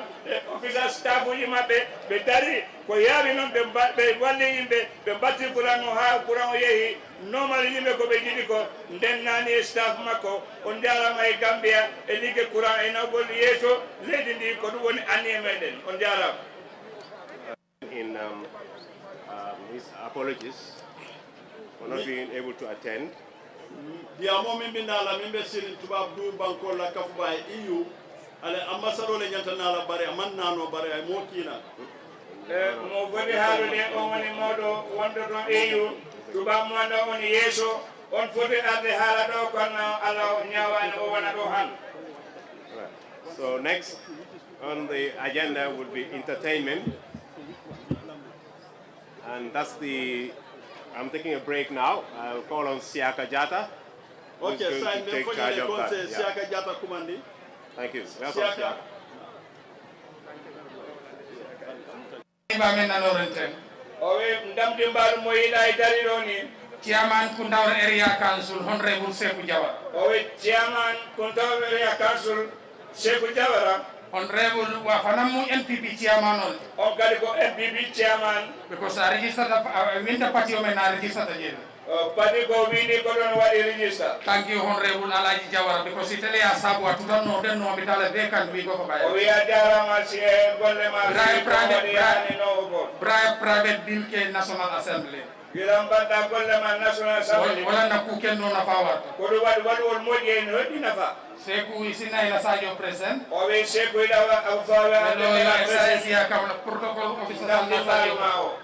office staff uji maɓɓe ɓe dari ko yaawi noon ɓe walli yimɓe ɓe mbatti courant o ha courant o yeehi normal yimɓe koɓe jiɗi ko nden nani e staff makko on jarama e Gambia e ligge courant e nawgol yeeso leydi ndi ko ɗum woni anni e meɗen on jarama in his apologies for not being able to attend. diyamo min mbindala min ɓe sirin tubab du banko la kafuba e EU ale ambassadeur le ñantanala bare man nano bare ay mo kiina mo foti haalude on woni mawɗo wonɗo ɗon EU tubab mo anda on yeeso on foti arde haala ɗo kono Allah ñawani o wona ɗo han. So next on the agenda would be entertainment, and I'm taking a break now. I'll call on Siaka Jata. Okay, going to take charge of that. Siaka Jata Kumandi. Thank you. Welcome, Siaka. Chairman Kundaur Area Council, Honorable Sekou Jawara. Chairman Kundaur Area Council, Sekou Jawara. Honorable Wafanamu MPP Chairman. On MPP Chairman. Because I registered winter party I registered again. Party ko wini ko don wadi register. Thank you, Honorable Alaji Jawara, because Italy has sabu atutan no den no mitala vacant we go for O ya jara ma si golle ma private bill ke National Assembly. Giram banda golle ma National Assembly. Wala na ku ken no na fawat. Ko do wad wol moje no dina fa. Seku isina ila sajo present. O we seku ila wa fawa Hello ya SIC ya kam protocol officer na sajo mao.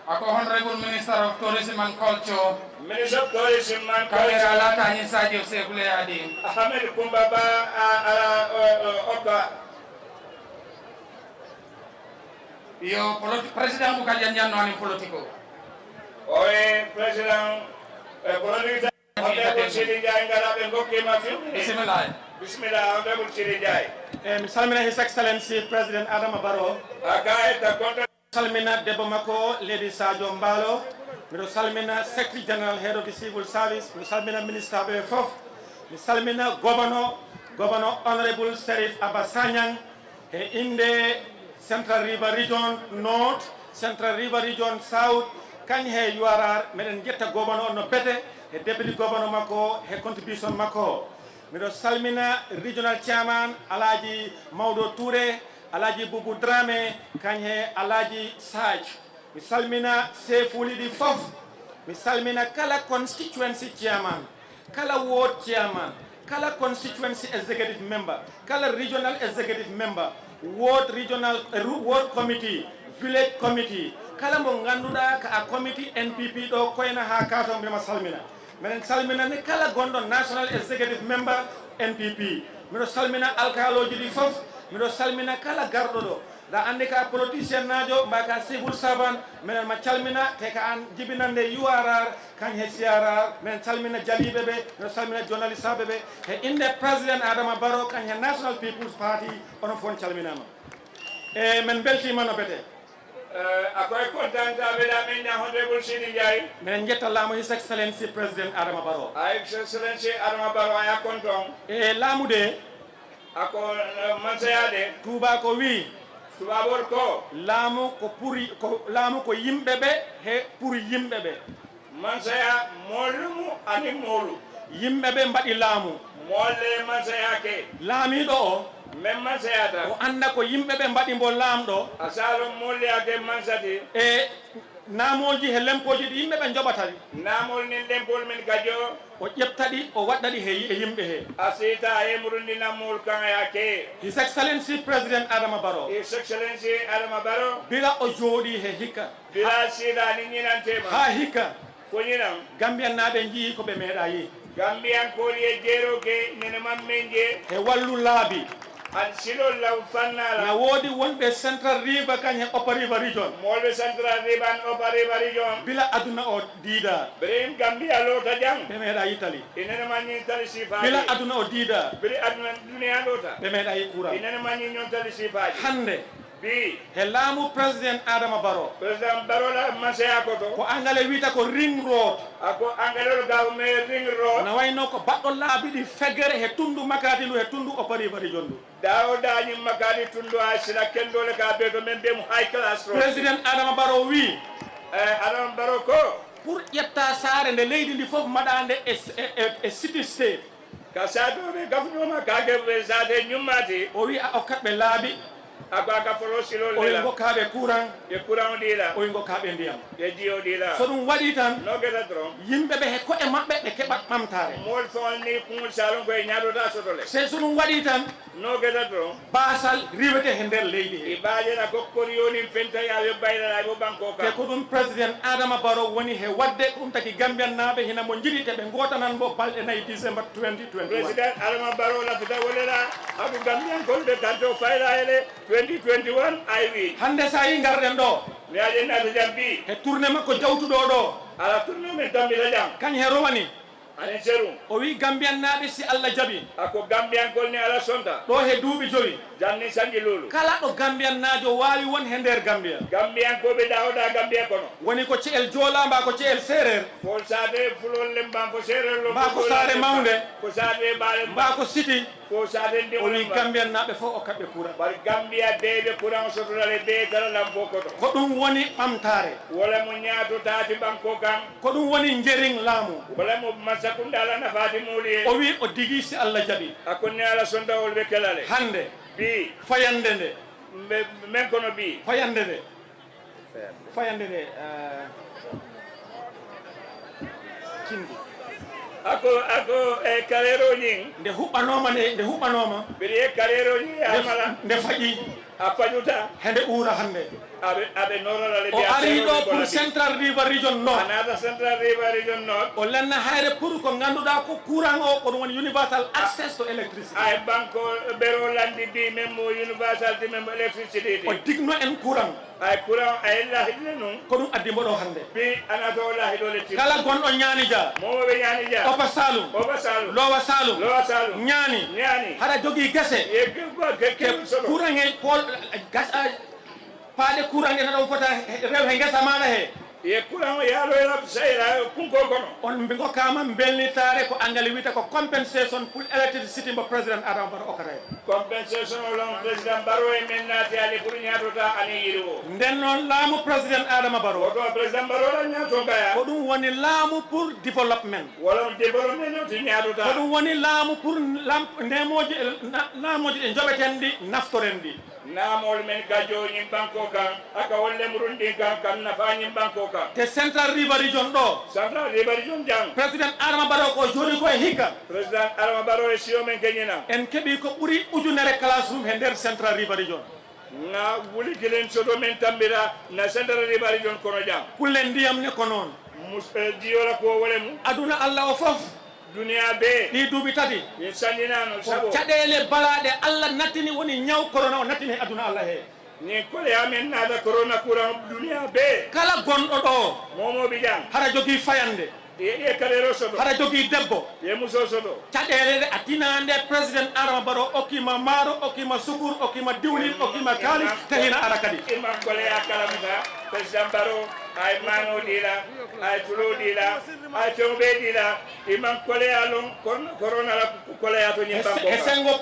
Ako Honorable Minister of Tourism and Culture. Minister of Tourism and Culture. Kamera lata ni sajo sekule adi. Ahmed Kumbaba Oka. Yo president bukan janjian no ani politiko. Oye president politiko. Honorable Sidi Jai ngara bengo kema film. Bismillah. Bismillah, Honorable Sidi Jai. Salmina His Excellency President Adama Barrow. Salmina Debo Mako, Lady Sajo Mbalo. Miro Salmina Secretary General Head of the Civil Service. Miro Salmina Minister of Fof. Miro Salmina Governor Honorable Serif Abasanyang. In the Central River Region North, Central River Region South. Kanye URR, Meren Geta Governor no Bete. Deputy Governor Mako, he contribution Mako. Miro Salmina Regional Chairman Alaji Maudo Toure, Alaji Bubu Drame, Kanye Alaji Saj. Mi Salmina Sefuli di Fof. Mi Salmina Kala Constituency Chairman, Kala Ward Chairman, Kala Constituency Executive Member, Kala Regional Executive Member, Ward Committee, Village Committee, Kala Monganduda ka a committee NPP do koina ha kato mi Salmina. Menen salmina ne kala gondo National Executive Member NPP. Miro salmina alkaloji di fof. Miro salmina kala gardo do. Da ande ka politicien najo mbaka civil servant. Menen ma salmina te ka an jibinande URR kan he CRR. Menen salmina jalibe be. Miro salmina journalist bebe. He inde President Adama Barrow kan he National People's Party ono fon salmina ma. Men belti mano bete. Akoy kontaan tabela men na Honorable Sidi Jai. Men jetta lamu His Excellency President Adama Barrow. His Excellency Adama Barrow ya konton. Lamu de ako mansayade Touba ko wi Touba bor ko lamu ko puri ko lamu ko yimbebe he pour yimbebe mansaya molumu ani molu yimbebe mbadi lamu molle mansaya ke lami do même mansayata o anda ko yimbebe mbadi mbo lamdo asalo molle ake mansati namoji he lempoji di yimbe be jobatali namol nin lempol men gajo o ƴettadi o waddadi he yimbe he asita e murundi namol kan yake His Excellency President Adama Barrow. His Excellency Adama Barrow bila o jodi he hikka bila sida ni nyinantema ha hikka ko nyinam Gambian nabe nji ko be meeda yi Gambian ko ye jero ke nene mammenje he wallu laabi an silo law fannala na wodi wonbe Central River kanye Upper River Region molbe Central River and Upper River Region bila aduna o dida Brim Gambia lo ta jang be meeda Italy inene manni tali sifa bila aduna o dida bri aduna dunia lo ta be meeda yi kura inene manni nyon tali sifa hande bi he laamu President Adama Barrow President Barrow la masaya ko to ko angale wita ko ring road ako angalo ga me ring road na wayno ko baddo laabi di fegere he tundu makati lu he tundu Upper River Region du dawo dañi makani tundu asila kendo le ka be to men be mu high class road President Adama Barrow wi Adama Barrow ko pour yetta saare nde leydi ndi fof maɗande e city state ka sado be gafnoma ka ge be zade nyumati o wi a okatɓe laabi aga folo silo o lela gokkaɓe courant e courant dila o gokkaɓe ndiyam e dio dila so ɗum waɗi tan no geta dron yimɓeɓe he koɗe maɓɓe ɓe keɓat ɓamtare mol fon ni kumul salon ko ñaadota sotole se so ɗum waɗi tan no geta dron basal riwete he nder leydi he ibaje na kokkori yoni fenta ya yo bayla yo banko ka te ko ɗum Président Adama Barrow woni he wadde ɗum taki Gambian naɓe hina mo jiɗite ɓe gotanan mo balɗe nayyi December 2021 President Adama Barrow la fita wolela abu Gambian ko de tanto fayla ele 2021 I will hande sa yi garɗen ɗo mi aje na jambi he tourné makko jawtuɗo ɗo ala tourné men tambi la jam kañ he rowani ani seru o wi Gambian naɓe si Allah jaɓi ako Gambian ko ni ala sonta ɗo he duuɓi joyi janni sanji lulu kala ɗo Gambian najo wawi won he nder Gambia Gambian ko be dawda Gambia kono woni ko ce'el joola mba ko ce'el séréer fol sade fulol lembam ko serel lo mba ko saare mawde ko sade baale mba ko siti ako saden de o wi Gambia naɓe fof o kaɓe courant bar Gambia be courant sotolale be dara Laminkoto ko ɗum woni ɓamtare wala mo nyaato taati banko kan ko ɗum woni jering laamu wala mo masakunda la nafaati muli o wi o digi si Allah jaɓi akon ne ala sonda wol be kelale hande bi fayande nde men kono bi fayande nde kindi ako kalero nyin nde huɓɓanoma biri kalero nyin amala nde faƴi a fajuta hende ɓuura hande aɓe norolale o ari ɗo pour central river region nord anata central river region nord o lenna hayre pour ko ganduɗa ko courant o ko ɗum woni universal access to electricity ay banko ɓero landi bi même mo universal ti même électricité o digno en courant ay courant ay lahidne noon ko ɗum addi mboɗo hande bi anata o lahiɗole ti kala gonɗo ñaani dia momoɓe ñaani dia opa salum lowa salum ñaani haɗa jogui guese courant e pol gas paade courant e naɗon fota rew he guesa maɗa he ye courant yaaloyla sayra kunko kono on mbi gokkama belnitare ko angal wiyta ko compensation pour electricity mbo président Adama Barrow okata compensation o lon président Barrow e men naati ali pour ñaatota ani yiri o nden noon laamu président Adama Barrow oto président Barrow la ñaato kaya ko ɗum woni laamu pour développement wala développement o ti ñaatota ko ɗum woni laamu pour ndemoji laamuji ɗe joɓeten ɗi naftoren ɗi naamol men gajo ñim banko kan aka wolle murundi kan nafa ñim banko kan te central river region ɗo central river region jang président Adama Barrow ko joni ko e hikka président Adama Barrow e siyo men keñina en keeɓi ko ɓuuri ujunere classroom he nder central river region na wuli kilen soto men tambira na central river region kono jang kulle ndiyam ne ko noon jiyola ko wole mu aduna Allah o fof duniya be ɗi duuɓi tati sanninano sabo caɗele balaɗe Allah nattini woni ñaw corona o nattini aduna Allah he ni kole amen nada corona courant duniya be kala gonɗo ɗo momoɓe jang haɗa jogui fayande e kalero soto haɗa jogui debbo ye muso soto caɗele ɗe a tinande président Adama Barrow okkima maaro okkima sukur okkima diwlin okkima kalis tahina ara kadi imam kole ya kalamuta président Barrow ay mano dila ay tulo dila ay tombe dila imam kole ya lon corona la kole ya to nyimba ko e sengo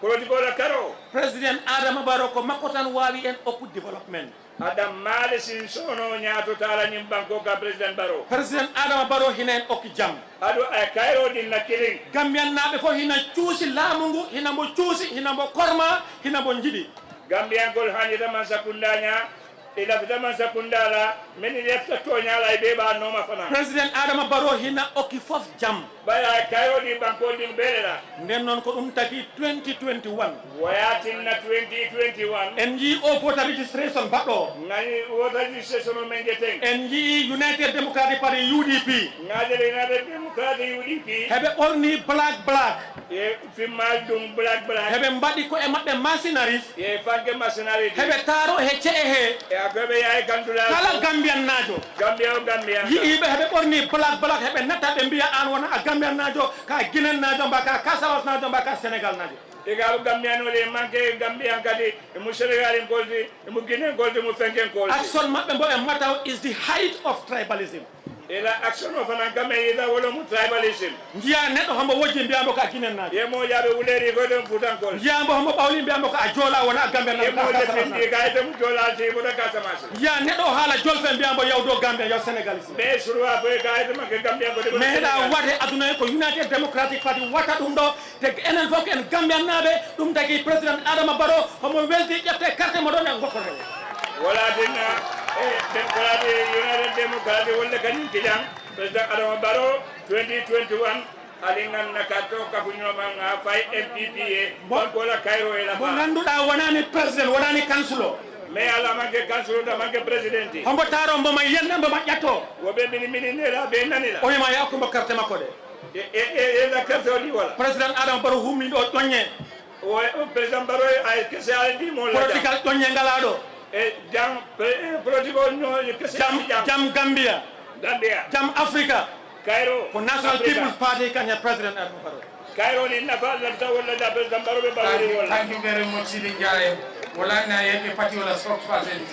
politique la karo président Adama Barrow ko makko tan wawi en okku développement adam male sin sono nyaato tala nyimba ko ka président Barrow président Adama Barrow hina en okki jam ado ay kayro din na kilin Gambian naɓe fof hina cuusi laamu ngu hina mbo cuusi hina mbo korma hina mbo jiɗi Gambian gol hanida man sakundanya ila fitaman sakundala meni lefta toñala e ɓeɓa noma fana président Adama Barrow hina okki fof jam ɓaya kayodi bankodin ɓeɗeɗa nden noon ko ɗum tagi 2021 wayatinna 2021 en jii o voter registration baɗɗo gani voter registration o men gueten en jii United Democratic Party UDP ngajele United Democratic UDP heɓe ɓorni black e fimmal ɗum black heɓe mbaɗi ko e maɓɓe machineries e fanke machinerie heɓe taaro he ce'e he akoɓe yahay kandula kala Gambian najo Gambia o Gambia yiiɓe heɓe ɓorni black heɓe natta ɓe mbiya an wona a Gambian najo ka Guinéen najo mba ka Casamance najo mba ka Sénégal najo ega Gambianole manque Gambian kadi emo Sénégal en golde emo Guinée golde emo fenken golde action maɓɓe mbo ɓe mataw is the height of tribalism ela action o fana game yida wala mu tribalism jiya neɗɗo hombo wojji mbiyambo ko a Guinéen najo yemo yaɓe wuleri ko ɗum futankol jiyambo hombo ɓawli mbiyambo ko a joola wona a Gambian najo yemo defindi kayite mu jolalti fota Casamance jiya neɗɗo o haala jolfe mbiyambo yawdo Gambia yaw Sénégalais mais surwa foye kayite makke Gambia ko mais heɗa waɗe aduna ko United Democratic Party watta ɗum ɗo te enen fof en Gambian naɓe ɗum tagui président Adama Barrow homo welti ƴette carte mo ɗon e gokkote wala dinna Democratic United Democratic wolle kañum kijang président Adama Barrow 2021 alingan nakato kafuñoma fay MPP e bonkola Cairo e la mo ganduɗa wonani président wonani councilo mais ala manque councilo da manque présidenti hombo taaro mboma yenne mboma ƴatto woɓe mini nela ɓe nanila o wima yakkumo carte makko de e la carte o ɗi wala président Adama Barrow humni ɗo ƴoñe o président Barrow ay kese ala ɗimo political ƴoñe ngala ɗo e jam politique o ñoo kese jam Gambia jam Africa Cairo ko National People's Party kañe président Adama Barrow Cairo ni nafa lafta walla da président Barrow ɓe Barrow wala thank you very much Sidi Ndiaye wala na yeke party wala spokesperson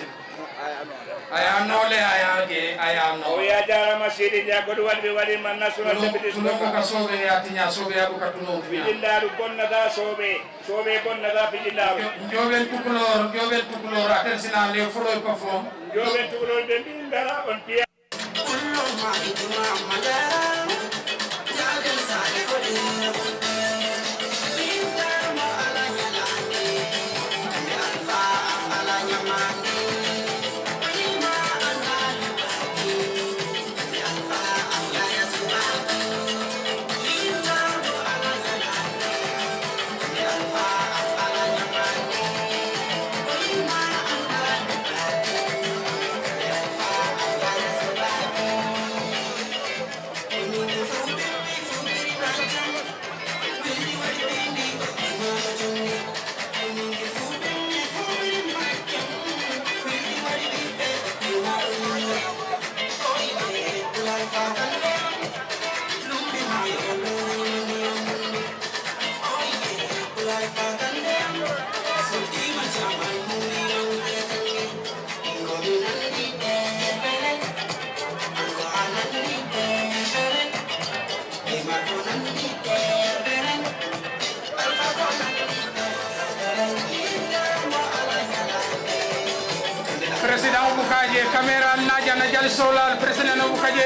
aya nole aya ge aya no o ya jara masiri nya ko wadi wadi man national deputy tulo ko sobe ya tinya sobe abu katuno fijindaru gonnata sobe gonnata fijindaru joben tukulor atel sina le folo ko fo joben tukulor de ndara on piya President Bukaje kamera naja na jali solar President Bukaje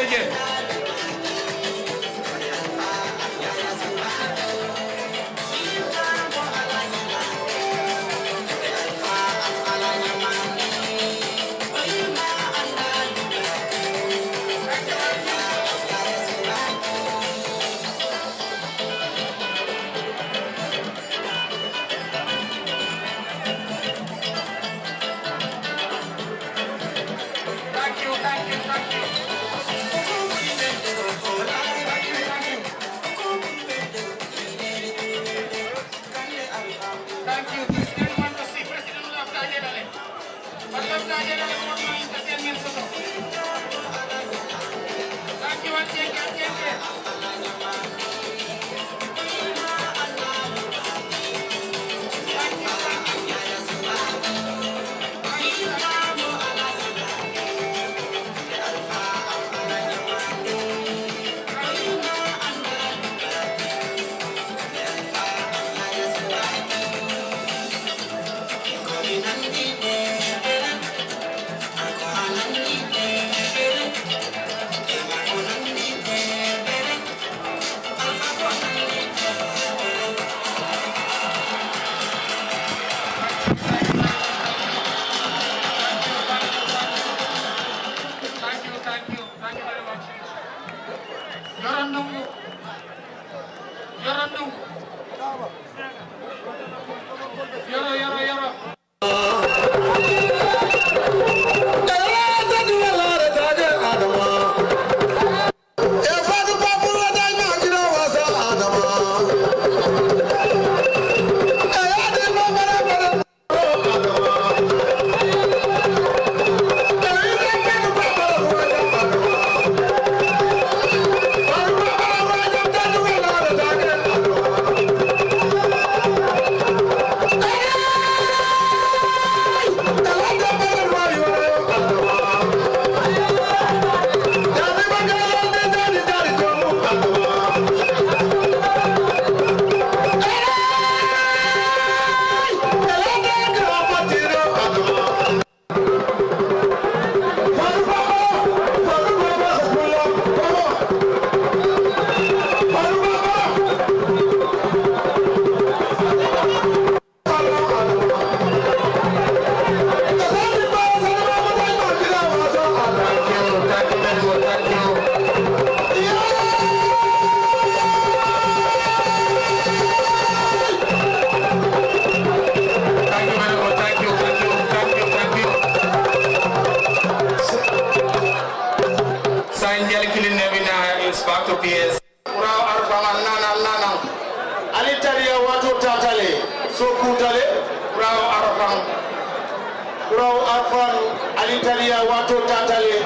Alitalia watu tatale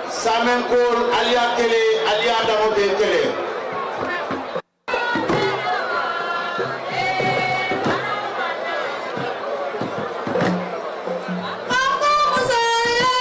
Samenkol alia kele alia damo kele Aku sayang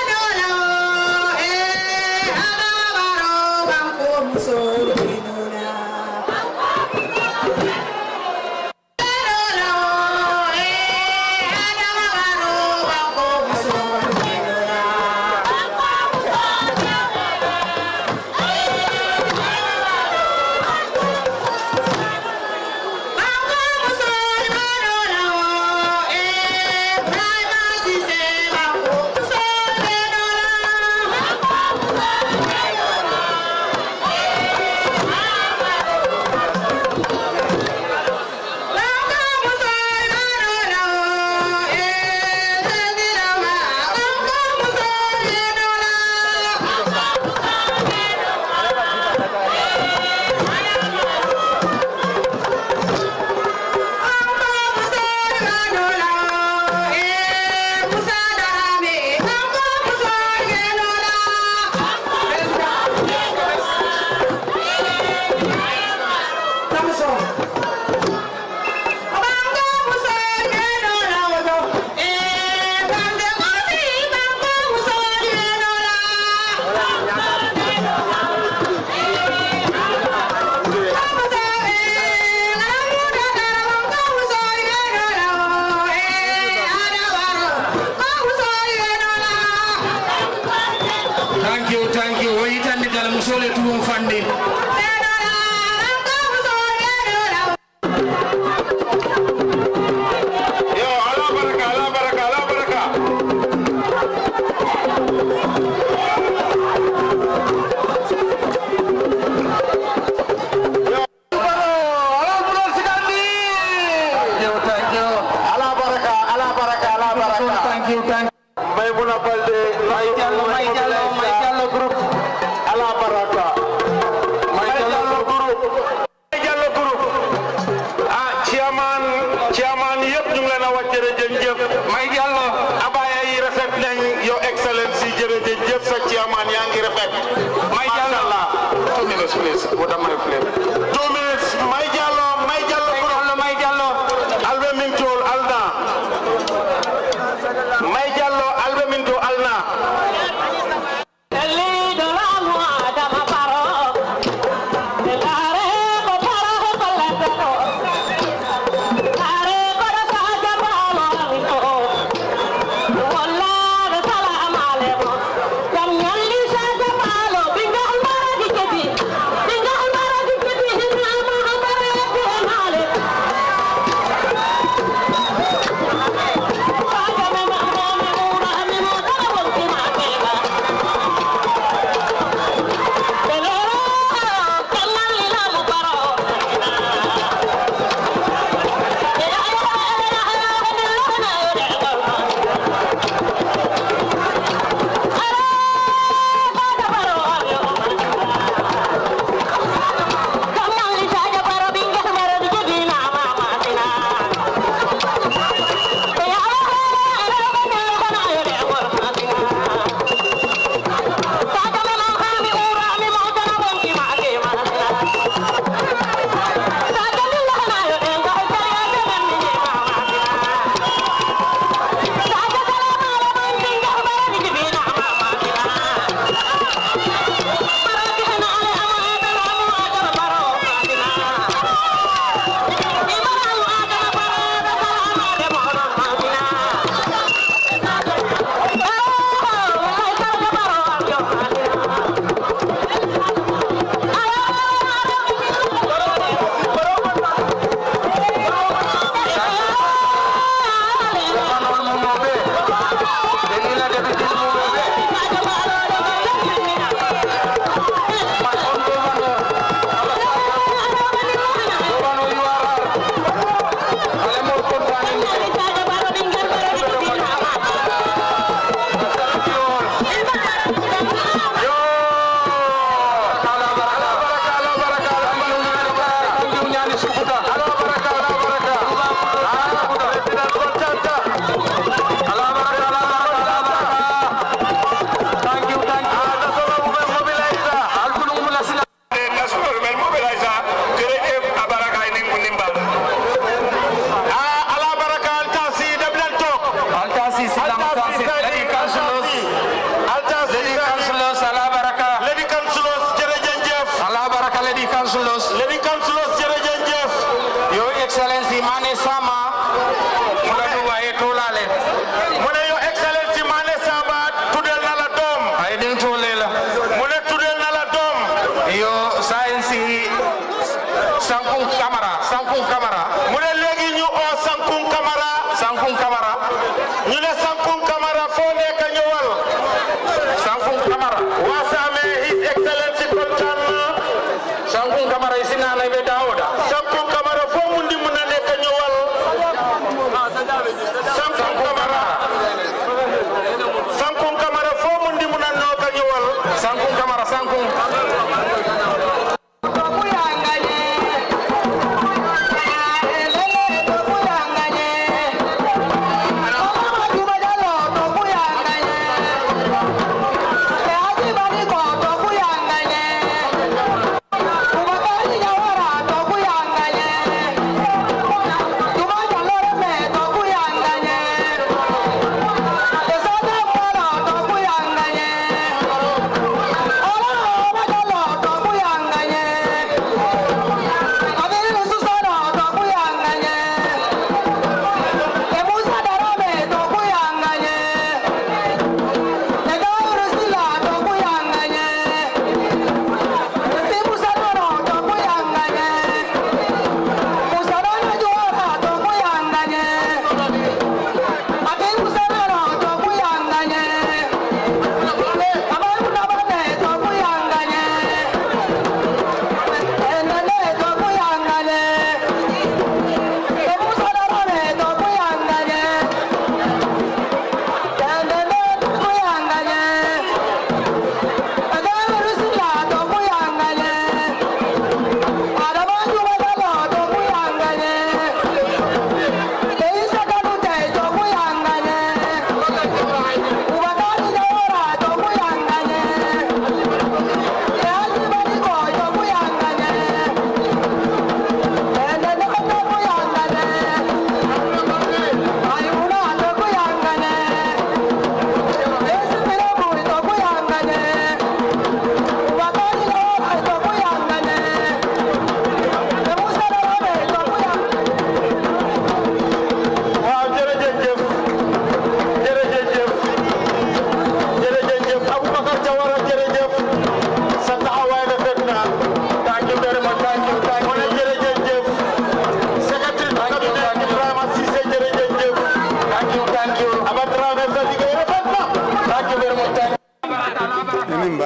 Thank you. We eat and the musole to funding.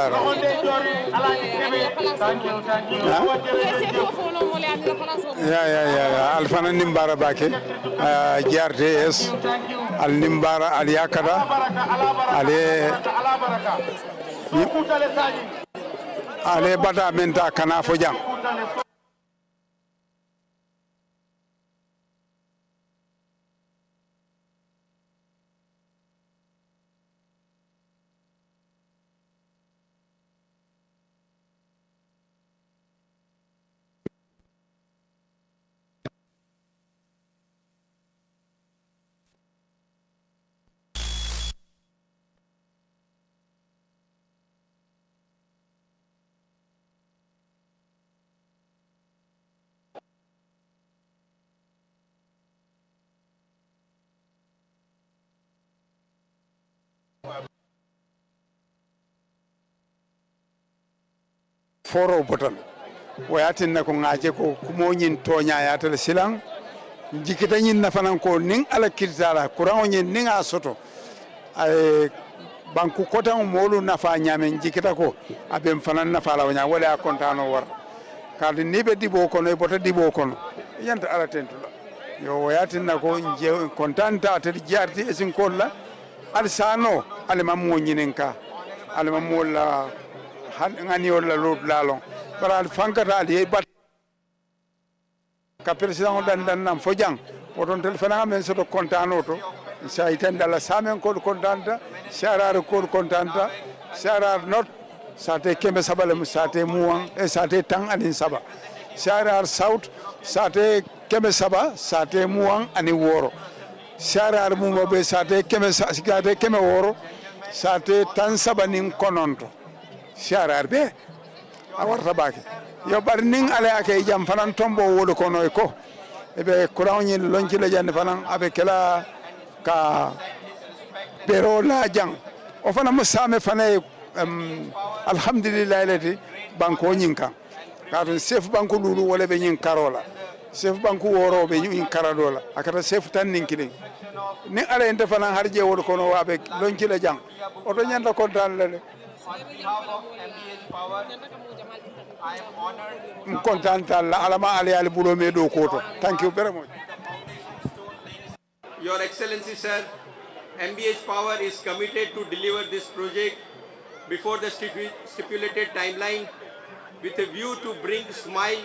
Solar. Ya. Alfana nimbara bake. GRTS. Al nimbara al yakada. Ale bata menta kana fojang. Foro botan wayatin na ko ngaje ko kumo nyin tonya ya tel silang jikita nyin na fanan ko ning ala kirtala kuran nyin ninga soto ay banku kota molu na fa nyame jikita ko abem fanan na fa la wanya wala kontano war kadi nibe dibo ko no bota dibo ko yanta ala tentula yo wayatin na ko nje kontanta tel jarti esin kolla al sano al mamu nyinenka al mamu la ngani wala lot lalong para fankata ali bat ka president dan nam fojang odon telefona men so contano to sa itenda la samen ko contanta sharar ko contanta sharar not sate kembe sabale sate muang e sate tang anin saba sharar south sate kembe saba sate muang ani woro sharar mu be sate kembe woro sate tan saba nin kononto sharar be awarta bake yo bar ning ala ake jam fanan tombo wolo kono ko ebe kurawni lonci la jande fanan abe kala ka pero la jang o fana musame fana alhamdulillah lati banko nyinka kato chef banko lulu wala be nyin karola chef banko woro be nyin karadola akata chef tan ninkilin ni ala ente fanan harje wolo kono abe lonci la jang o to nyanda kontan lele I am honored. Content alama ali ali bulo me do koto. Thank you very much. Your Excellency, sir, MBH Power is committed to deliver this project before the stipulated timeline with a view to bring smile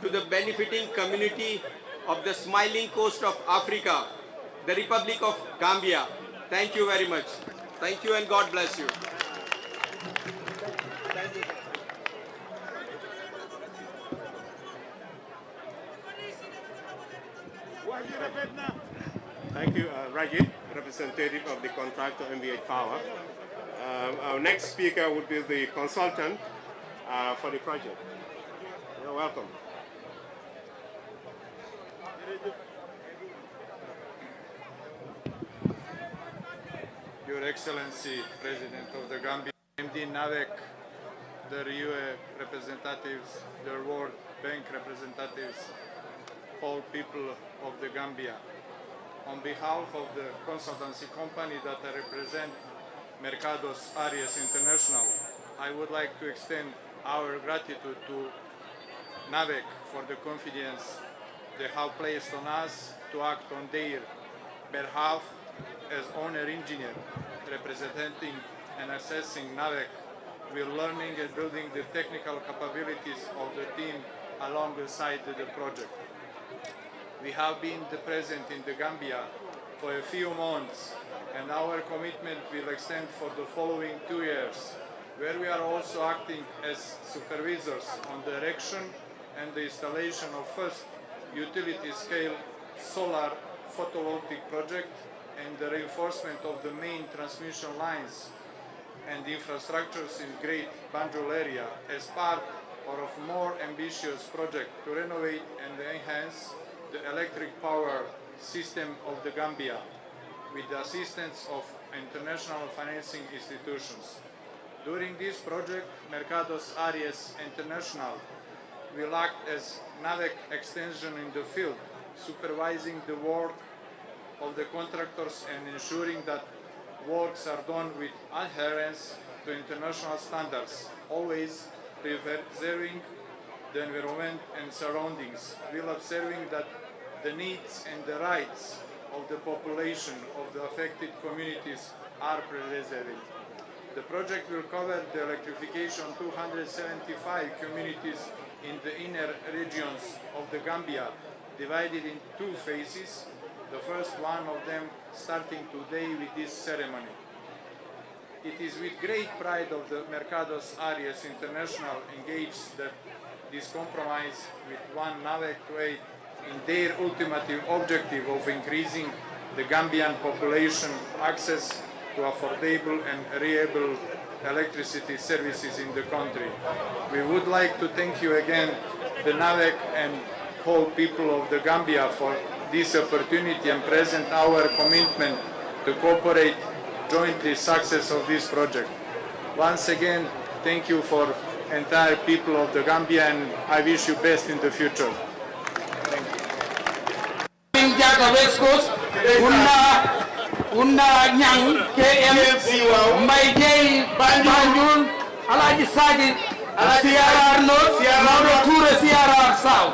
to the benefiting community of the smiling coast of Africa, the Republic of Gambia. Thank you very much. Thank you and God bless you. Thank you, Rajit, representative of the contractor MBH Power. Our next speaker would be the consultant for the project. You're welcome. Your Excellency, President of the Gambia, MD NAVEC, the RUE representatives, the World Bank representatives, all people of the Gambia. On behalf of the consultancy company that I represent, Mercados Arias International, I would like to extend our gratitude to NAVEC for the confidence they have placed on us to act on their behalf as owner engineer, representing and assessing NAVEC. We're learning and building the technical capabilities of the team alongside the project. We have been present in the Gambia for a few months, and our commitment will extend for the following 2 years, where we are also acting as supervisors on the erection and the installation of first utility-scale solar photovoltaic project and the reinforcement of the main transmission lines and infrastructures in Great Banjul area as part of a more ambitious project to renovate and enhance the electric power system of the Gambia with the assistance of international financing institutions. During this project, Mercados Arias International will act as NAVEC extension in the field, supervising the work of the contractors and ensuring that works are done with adherence to international standards, always preserving the environment and surroundings, while observing that the needs and the rights of the population of the affected communities are preserved. The project will cover the electrification of 275 communities in the inner regions of the Gambia, divided in 2 phases, the first one of them starting today with this ceremony. It is with great pride of the Mercados Arias International engaged that this compromise with one NAVEC to aid in their ultimate objective of increasing the Gambian population access to affordable and reliable electricity services in the country. We would like to thank you again, the NAVEC and whole people of the Gambia, for this opportunity and present our commitment to cooperate jointly success of this project. Once again, thank you for entire people of the Gambia, and I wish you best in the future. Thank you. Unda Nyang KMC Mbay Jey Banjul Alaji Sadi CRR North Maodo Touré CRR South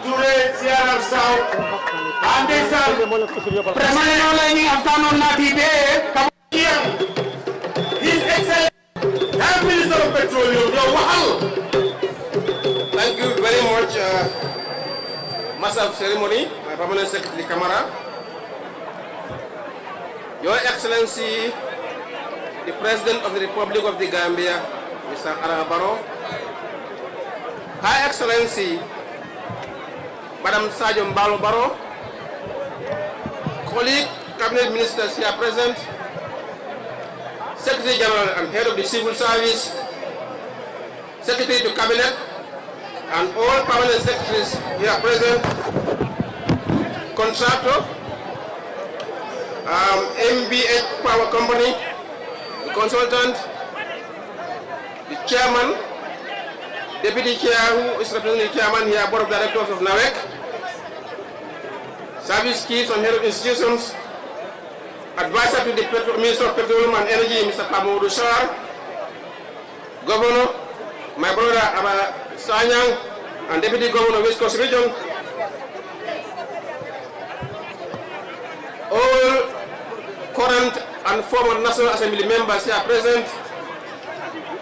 Andesal President Oleni Afghanon Nati Be His Excellency Prime Minister of Petroleum Thank you very much, Master of Ceremony, my Permanent Secretary Kamara, Your Excellency, the President of the Republic of the Gambia, Mr. Arabaro, High Excellency, Madam Sajom Baro, colleague Cabinet Ministers here present, Secretary General and Head of the Civil Service, Secretary to Cabinet, and all permanent secretaries here present, contractor, MBH Power Company, the consultant, the chairman, deputy chair who is representing the chairman here, board of directors of NAVEC, service chiefs and head of institutions, advisor to the Minister of Petroleum and Energy, Mr. Pamoudou Sarr, Governor, my brother Aba Sanyang, and Deputy Governor of West Coast Region, all current and former National Assembly members here present,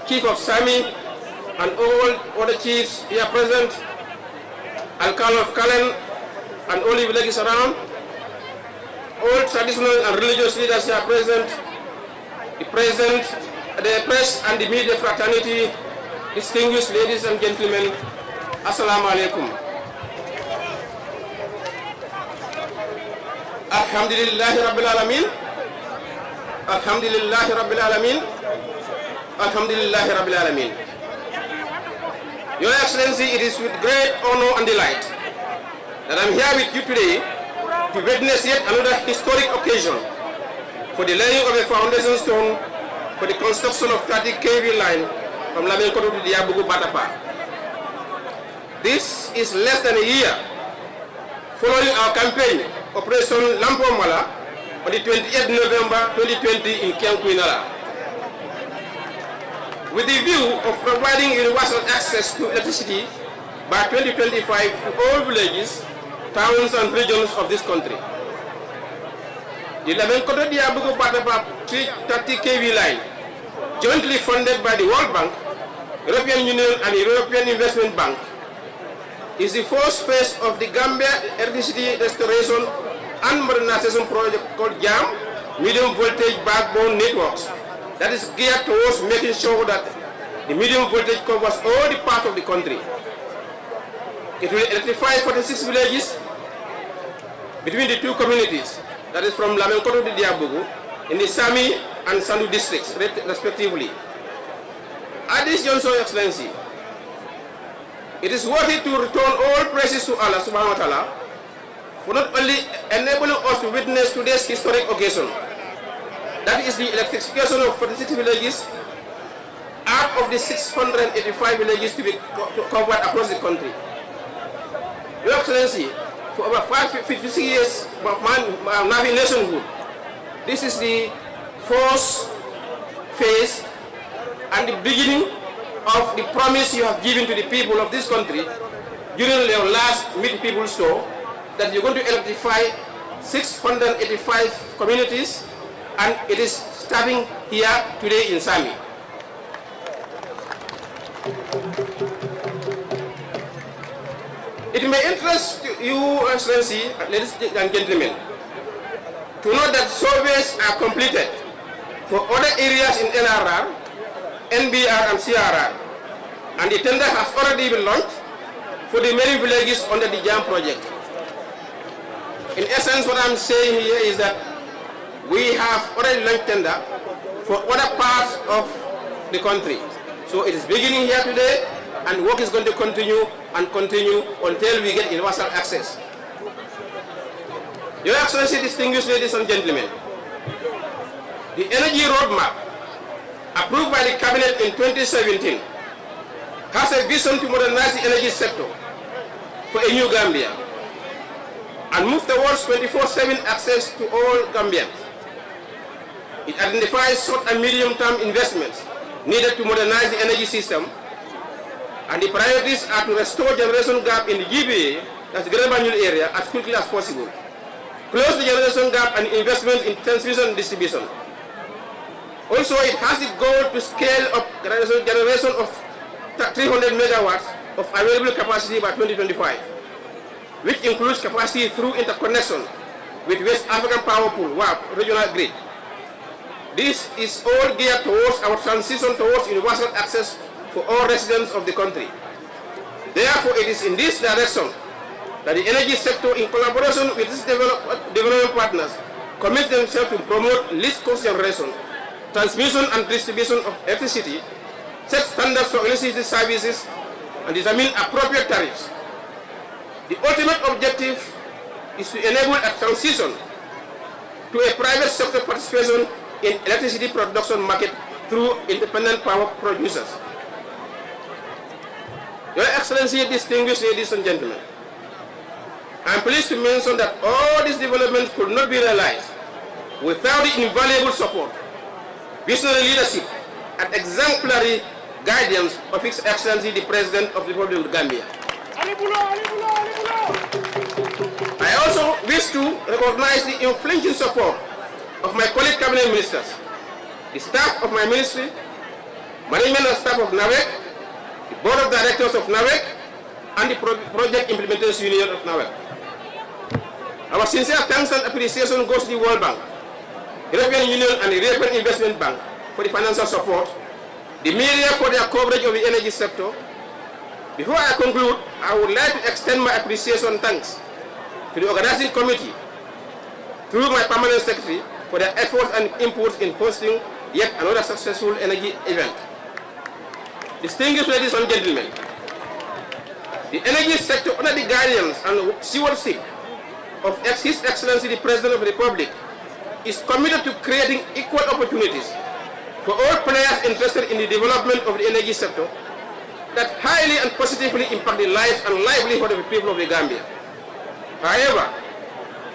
Chief of SAMI, and all other chiefs here present, Alcalde of Kalen, and all the villages around, all traditional and religious leaders here present, the press and the media fraternity, distinguished ladies and gentlemen, Assalamu alaikum. Alhamdulillahi Rabbil Alamin. Alhamdulillahi Rabbil Alamin. Alhamdulillahi Rabbil Alamin. Your Excellency, it is with great honor and delight that I am here with you today to witness yet another historic occasion for the laying of a foundation stone for the construction of 30 kV line from Laminkoto to Diabugu-Batapa. This is less than a year following our campaign, Operation Lampomala, on the 28th November 2020 in Kiankuinala. With the view of providing universal access to electricity by 2025 to all villages, towns and regions of this country. The Laminkoto Diabugu-Batapa 30 kV line, jointly funded by the World Bank, European Union and the European Investment Bank, is the first phase of the Gambia Electricity Restoration and Modernization Project called JAM, Medium Voltage Backbone Networks, that is geared towards making sure that the medium voltage covers all the parts of the country. It will electrify 46 villages between the two communities, that is from Laminkoto to Diabugu, in the Sami and Sandu districts, respectively. At this juncture, Your Excellency, it is worthy to return all praises to Allah subhanahu wa ta'ala for not only enabling us to witness today's historic occasion, that is the electrification of 46 villages out of the 685 villages to be covered across the country. Your Excellency, for over 56 years of Navi nationhood, this is the first phase and the beginning of the promise you have given to the people of this country during your last Meet People's Tour, that you're going to electrify 685 communities, and it is starting here today in Sami. It may interest you, Excellency, ladies and gentlemen, to know that surveys are completed for other areas in NRR, NBR and CRR, and the tender has already been launched for the many villages under the JAM project. In essence, what I'm saying here is that we have already launched tender for other parts of the country. So it is beginning here today, and work is going to continue and continue until we get universal access. Your Excellency, distinguished ladies and gentlemen, the energy roadmap approved by the Cabinet in 2017 has a vision to modernize the energy sector for a new Gambia and move towards 24/7 access to all Gambians. It identifies short and medium-term investments needed to modernize the energy system, and the priorities are to restore generation gap in the GBA, that's the Greater Banjul area, as quickly as possible, close the generation gap and investments in transmission and distribution. Also, it has the goal to scale up generation of 300 megawatts of available capacity by 2025, which includes capacity through interconnection with West African Power Pool, WAP, regional grid. This is all geared towards our transition towards universal access for all residents of the country. Therefore, it is in this direction that the energy sector, in collaboration with its development partners, commits themselves to promote least cost generation, transmission and distribution of electricity, set standards for electricity services, and determine appropriate tariffs. The ultimate objective is to enable a transition to a private sector participation in electricity production market through independent power producers. Your Excellency, distinguished ladies and gentlemen, I am pleased to mention that all these developments could not be realized without the invaluable support, visionary leadership, and exemplary guidance of His Excellency the President of the Republic of Gambia. I also wish to recognize the influential support of my colleague cabinet ministers, the staff of my ministry, management and staff of NAWEC, the board of directors of NAWEC, and the project implementation union of NAWEC. Our sincere thanks and appreciation goes to the World Bank, European Union, and the European Investment Bank for the financial support, the media for their coverage of the energy sector. Before I conclude, I would like to extend my appreciation and thanks to the organizing committee, through my permanent secretary, for their efforts and inputs in hosting yet another successful energy event. Distinguished ladies and gentlemen, the energy sector, under the guidance and stewardship of His Excellency the President of the Republic, is committed to creating equal opportunities for all players interested in the development of the energy sector that highly and positively impact the lives and livelihood of the people of the Gambia. However,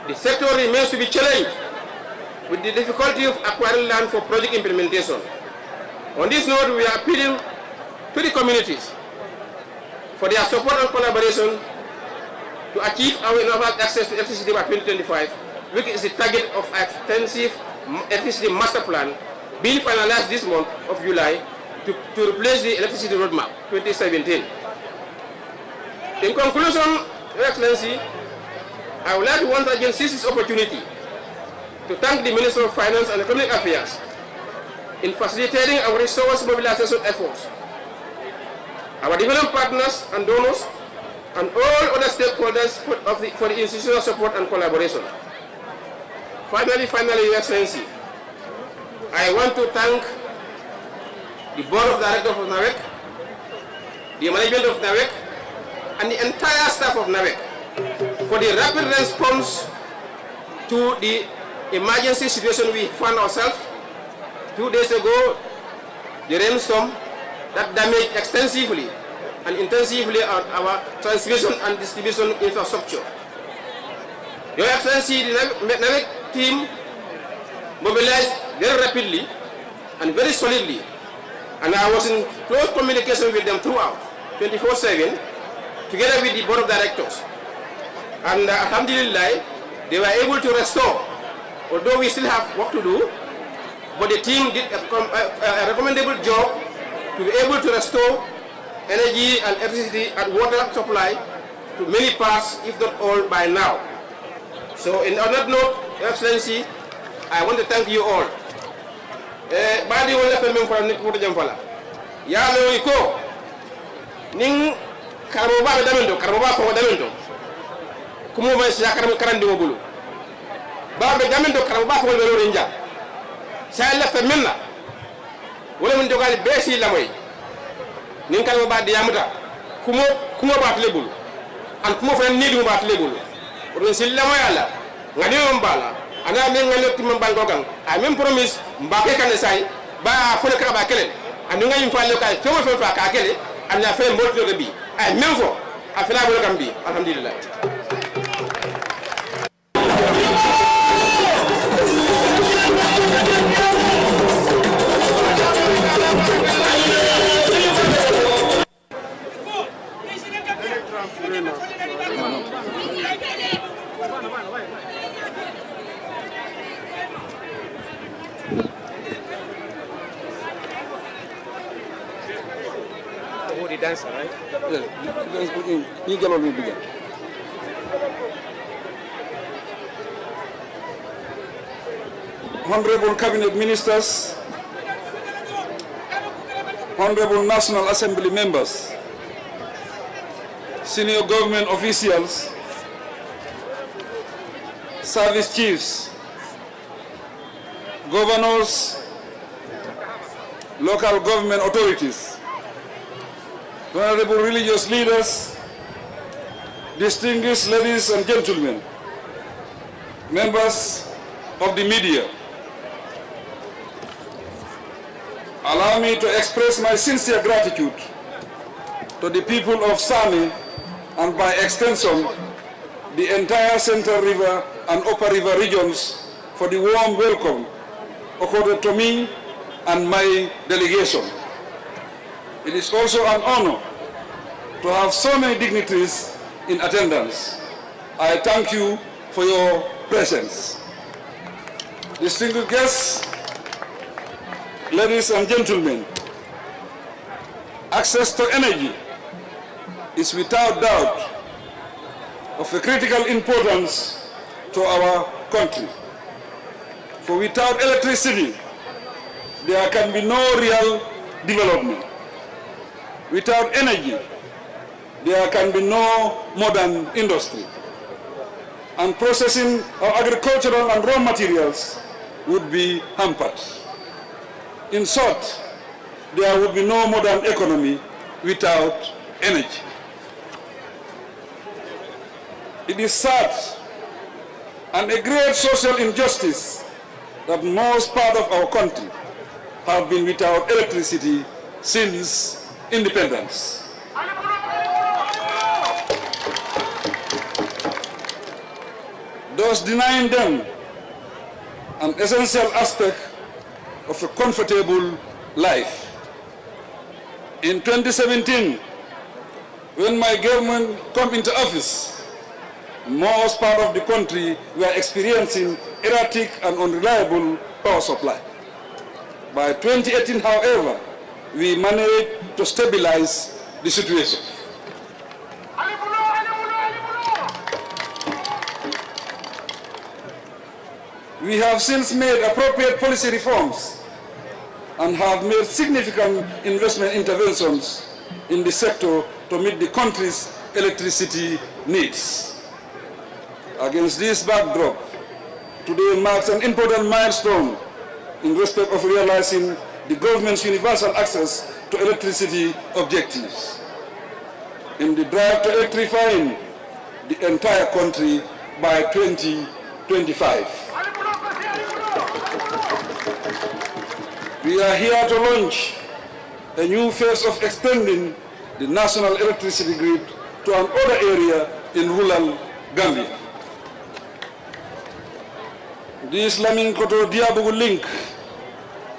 the sector remains to be challenged with the difficulty of acquiring land for project implementation. On this note, we are appealing to the communities for their support and collaboration to achieve our universal access to electricity by 2025, which is the target of our extensive electricity master plan being finalized this month of July to replace the electricity roadmap 2017. In conclusion, Your Excellency, I would like to once again seize this opportunity to thank the Minister of Finance and Economic Affairs in facilitating our resource mobilization efforts, our development partners and donors, and all other stakeholders for the institutional support and collaboration. Finally, Your Excellency, I want to thank the Board of Directors of NAWEC, the management of NAWEC, and the entire staff of NAWEC for the rapid response to the emergency situation we found ourselves. 2 days ago, the rainstorm that damaged extensively and intensively our transmission and distribution infrastructure. Your Excellency, the NAWEC team mobilized very rapidly and very solidly And I was in close communication with them throughout, 24/7, together with the board of directors. And alhamdulillah, they were able to restore, although we still have work to do, but the team did a recommendable job to be able to restore energy and electricity and water supply to many parts, if not all, by now. So on that note, Your Excellency, I want to thank you all. Badi wala fe men fala ko jam fala. Ya lo ko ning karbo ba ko damendo. Kumo ba siya karandi mo bulu. Ba be damendo karbo ba ko lo rinja. Sa la fe menna. Wala mun jogali besi la moy. Ning karbo ba di yamuta. Kumo ba tele bulu. An kumo fa ni dum ba tele bulu. Odo silla moy ala. Ngani on bala. Ana men ngale timam bango gang I même promise mbake kan say ba fole ka ba kelen anu ngay falle kay femo fe fa ka kele anya fe mbot lo bi ay même fo afela bo kam bi alhamdulillah. Dancer, right? You get on begin. Honorable Cabinet Ministers, Honorable National Assembly members, senior government officials, service chiefs, governors, local government authorities, honorable religious leaders, distinguished ladies and gentlemen, members of the media, allow me to express my sincere gratitude to the people of Sami and by extension the entire Central River and Upper River regions for the warm welcome accorded to me and my delegation. It is also an honor to have so many dignitaries in attendance. I thank you for your presence. Distinguished guests, ladies and gentlemen, access to energy is without doubt of a critical importance to our country. For without electricity, there can be no real development. Without energy, there can be no modern industry. And processing of agricultural and raw materials would be hampered. In short, there would be no modern economy without energy. It is sad and a great social injustice that most part of our country have been without electricity since independence. Thus denying them an essential aspect of a comfortable life. In 2017, when my government came into office, most part of the country were experiencing erratic and unreliable power supply. By 2018, however, we managed to stabilize the situation. We have since made appropriate policy reforms and have made significant investment interventions in the sector to meet the country's electricity needs. Against this backdrop, today marks an important milestone in respect of realizing the government's universal access to electricity objectives in the drive to electrifying the entire country by 2025. We are here to launch a new phase of extending the national electricity grid to another area in rural Gambia. This Laminkoto Diabugu link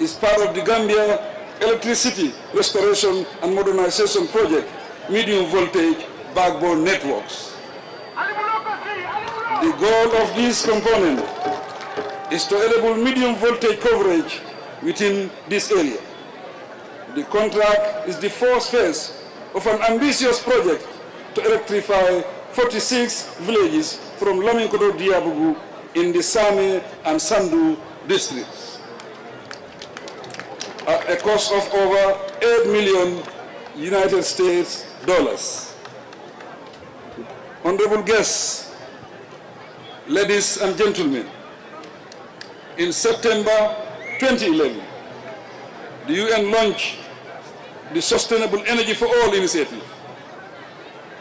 is part of the Gambia electricity restoration and modernization project, medium voltage backbone networks. The goal of this component is to enable medium voltage coverage within this area. The contract is the first phase of an ambitious project to electrify 46 villages from Laminkoto Diabugu in the Same and Sandu districts at a cost of over $8 million United States dollars. Honorable guests, ladies and gentlemen, in September 2011, the UN launched the Sustainable Energy for All initiative.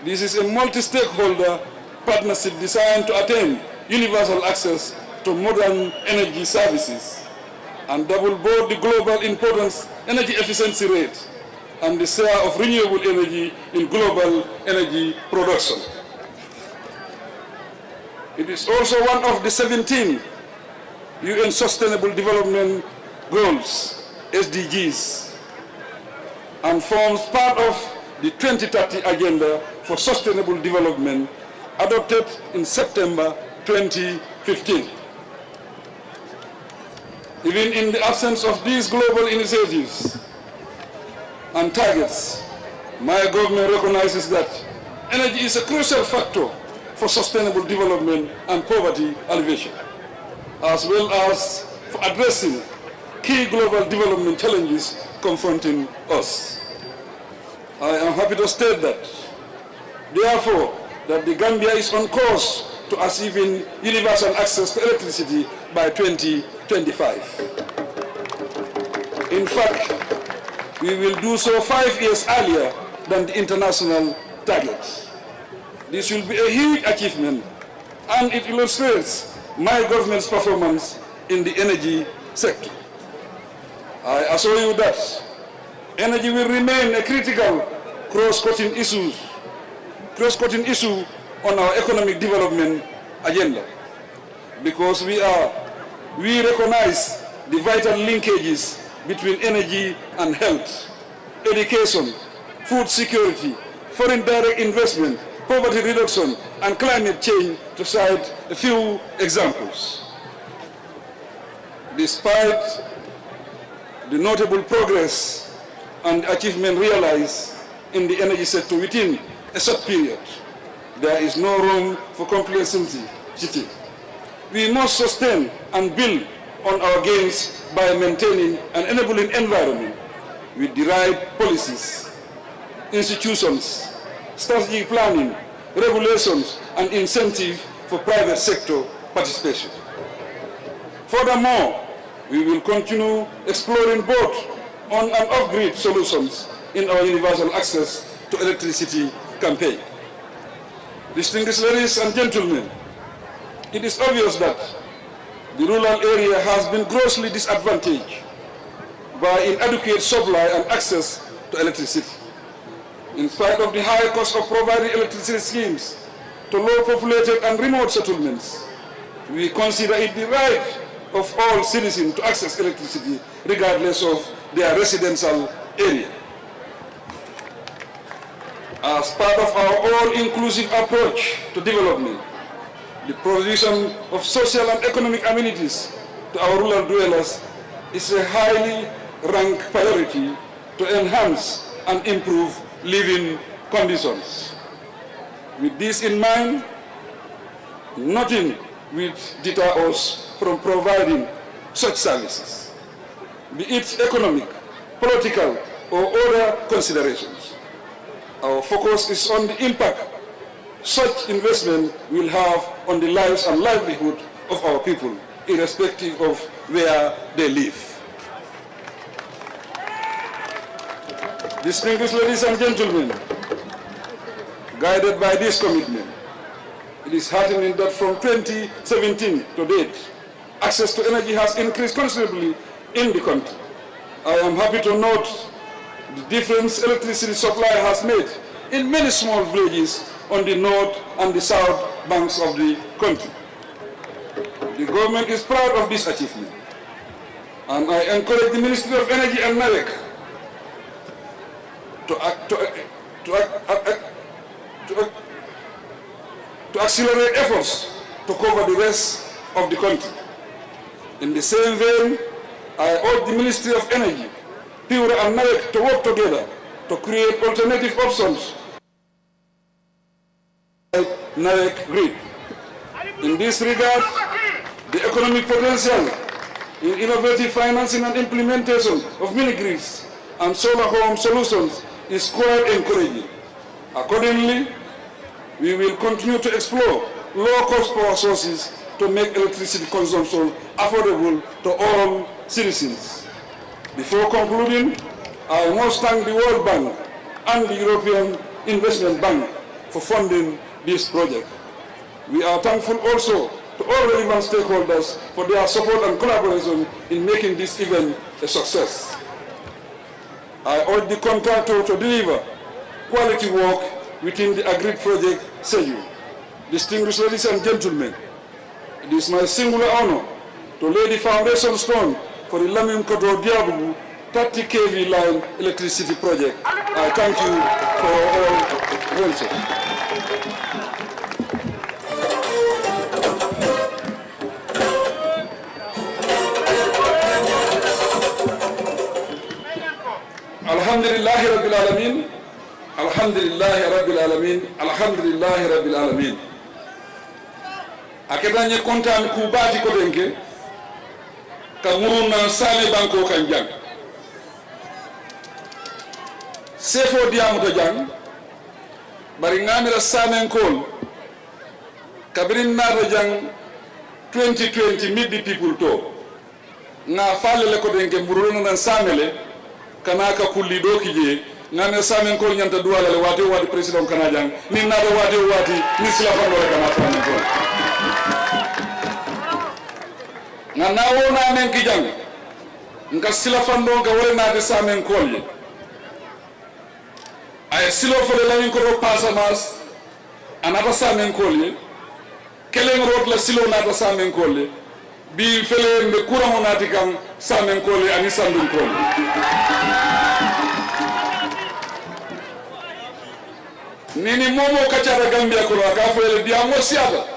This is a multi-stakeholder partnership designed to attain universal access to modern energy services and double both the global importance energy efficiency rate and the share of renewable energy in global energy production. It is also one of the 17 UN Sustainable Development Goals, SDGs, and forms part of the 2030 Agenda for Sustainable Development adopted in September 2015. Even in the absence of these global initiatives and targets, my government recognizes that energy is a crucial factor for sustainable development and poverty alleviation, as well as for addressing key global development challenges confronting us. I am happy to state that, therefore, that the Gambia is on course to achieving universal access to electricity by 2025. In fact, we will do so 5 years earlier than the international target. This will be a huge achievement, and it illustrates my government's performance in the energy sector. I assure you that energy will remain a critical cross-cutting issue on our economic development agenda, because we recognize the vital linkages between energy and health, education, food security, foreign direct investment, poverty reduction, and climate change, to cite a few examples. Despite the notable progress and achievement realized in the energy sector within a short period, there is no room for complacency. We must sustain and build on our gains by maintaining an enabling environment with the right policies, institutions, strategic planning, regulations, and incentive for private sector participation. Furthermore, we will continue exploring both on and off-grid solutions in our universal access to electricity campaign. Distinguished ladies and gentlemen, it is obvious that the rural area has been grossly disadvantaged by inadequate supply and access to electricity. In spite of the high cost of providing electricity schemes to low-populated and remote settlements, we consider it the right of all citizens to access electricity regardless of their residential area. As part of our all-inclusive approach to development, the provision of social and economic amenities to our rural dwellers is a highly ranked priority to enhance and improve living conditions. With this in mind, nothing will deter us from providing such services, be it economic, political, or other considerations. Our focus is on the impact such investment will have on the lives and livelihood of our people, irrespective of where they live. Distinguished ladies and gentlemen, guided by this commitment, it is heartening that from 2017 to date, access to energy has increased considerably in the country. I am happy to note the difference electricity supply has made in many small villages on the north and the south banks of the country. The government is proud of this achievement, and I encourage the Ministry of Energy and NAREC to accelerate efforts to cover the rest of the country. In the same vein, I urge the Ministry of Energy, Pure and NAREC to work together to create alternative options like NAREC grid. In this regard, the economic potential in innovative financing and implementation of mini-grids and solar home solutions is quite encouraging. Accordingly, we will continue to explore low-cost power sources to make electricity consumption affordable to all citizens. Before concluding, I must thank the World Bank and the European Investment Bank for funding this project. We are thankful also to all relevant stakeholders for their support and collaboration in making this event a success. I urge the contractor to deliver quality work within the agreed project schedule. Distinguished ladies and gentlemen, it is my singular honor to lay the foundation stone for the Laminkoto Diabugu 30 kV line electricity project. I thank you for all attention. Alhamdulillahi Rabbil Alamin, Alhamdulillahi Rabbil Alamin, Alhamdulillahi Rabbil Alamin. Akedanye kontaan ku baati ko denke ka muruna sale banko kan jang sefo diamu to jang bari ngamira samen kol kabirin na to jang 2020 mid the people to na falle le ko denke muruna nan samele kana ka kulli do kije ngame samen kol nyanta duwala le wati wati president kana jang ni na do wati ni sila fando le kana samen kol nga nawo na men ki jang nga sila fando nga wala na de samen kol ye ay silo fole la ko ro pasamas anata samen kol ye kelen rot la silo na ta samen kol ye bi fele mbe courant onati kam samen kol ye ani sandun kol nini momo kachara Gambia ko ka fele diamo siata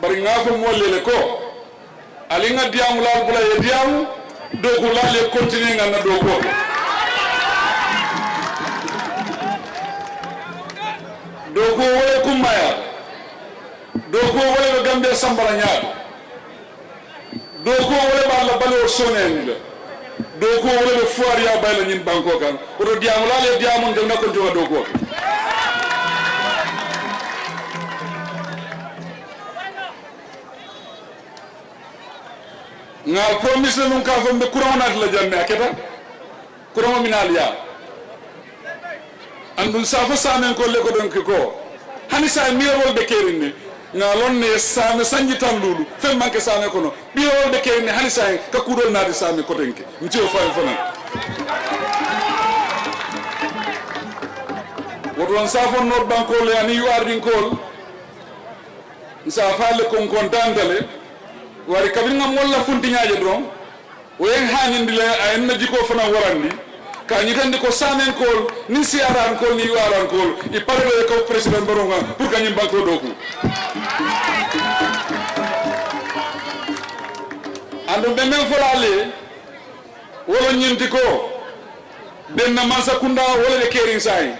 bari nga fa mo lele ko alinga diamu la bula ye diamu do ko la le continue nga na do ko do ko wala kumaya do ko wala Gambia sambara nyaado do ko wala ba la balo sonen do ko wala foire ya bayla nyin banko kan ko diamu la le diamu de na ko jowa do ko nga promise la nunca fa mbe courant nat la jamme aketa courant minalia andun safa samen ko le ko don ko hani sa mirol be kerine nga lonne same sanji tan lulu fe manke same ko no birol be kerine hani sa ka kudol nati same ko denke mtio fa fana wodon safa no banko le ani yuardin kol safa le kon dandale wari kabinga molla funti nyaaje dron wen hanindi le ay na jiko fana warandi ka nyitande ko samen kol ni siaran kol ni waran kol i parle ko president boronga pour ka nyim banko doku ando be men folale wala nyinti ko benna masakunda wala le kerin sai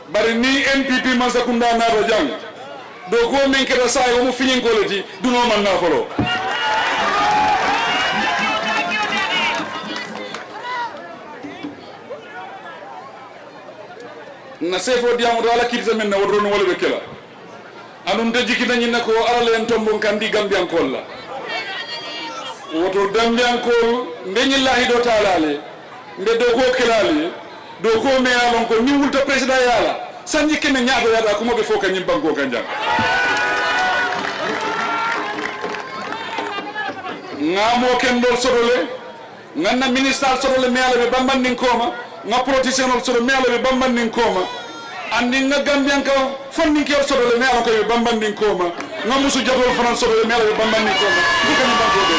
bari ni MPP masakunda na do jang do ko men ke sa yo mu finin ko lati du no man na folo na sefo diamu do ala kirza men na wodro no wala be kala anum de jiki nañi nako ala len tombon kandi gambian kol la woto gambian kol ndeñi lahi do talale nde do ko kelale do ko me alon ko ni wulta president yala sanji kene nyaato yada ko mo be foka nyim banko kanja ngamo ken do sorole nganna minister sorole me ala be bambandin koma nga politicien sorole me ala be bambandin koma andi nga gambian ka fonni ke sorole me ala ko be bambandin koma nga musu jagol France sorole me ala be bambandin koma dikani banko de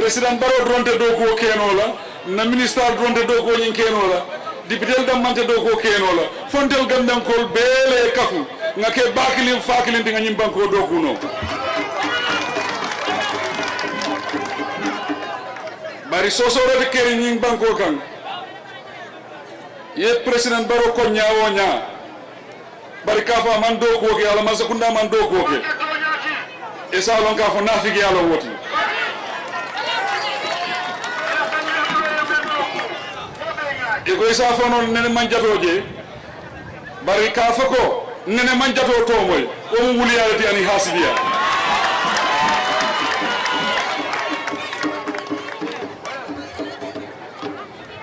President Barrow dronte doko kenola na minister dronte doko nyin kenola député dam mante doko kenola fontel gandam kol bele kafu ngake bakilin fakilin dinga nyim banko doko no bari sosoro de keri nyin banko kan ye President Barrow ko nyaawo nya bari kafa man doko ke ala masakunda man doko ke esa lon ka fo nafigi ala woti ego isa fo non nene man jatoje bari ka fo ko nene man jato to moy o mu wuli ala ti ani hasibiya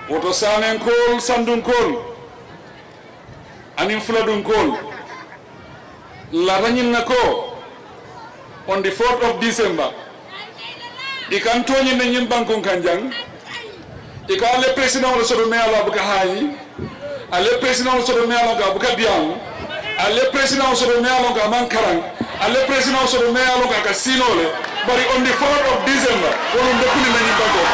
woto sanen kol sandun kol anin fuladun kol la ranin nako on the 4th of December ikan toni ne nyim bankon kanjang ika le president o so me ala buka hayi ale president o so me ala ga buka biam ale president o so me ala ga mankarang ale president o so me ala ga kasinole bari on the 4th of December wonu ndekuni ne nyim bankon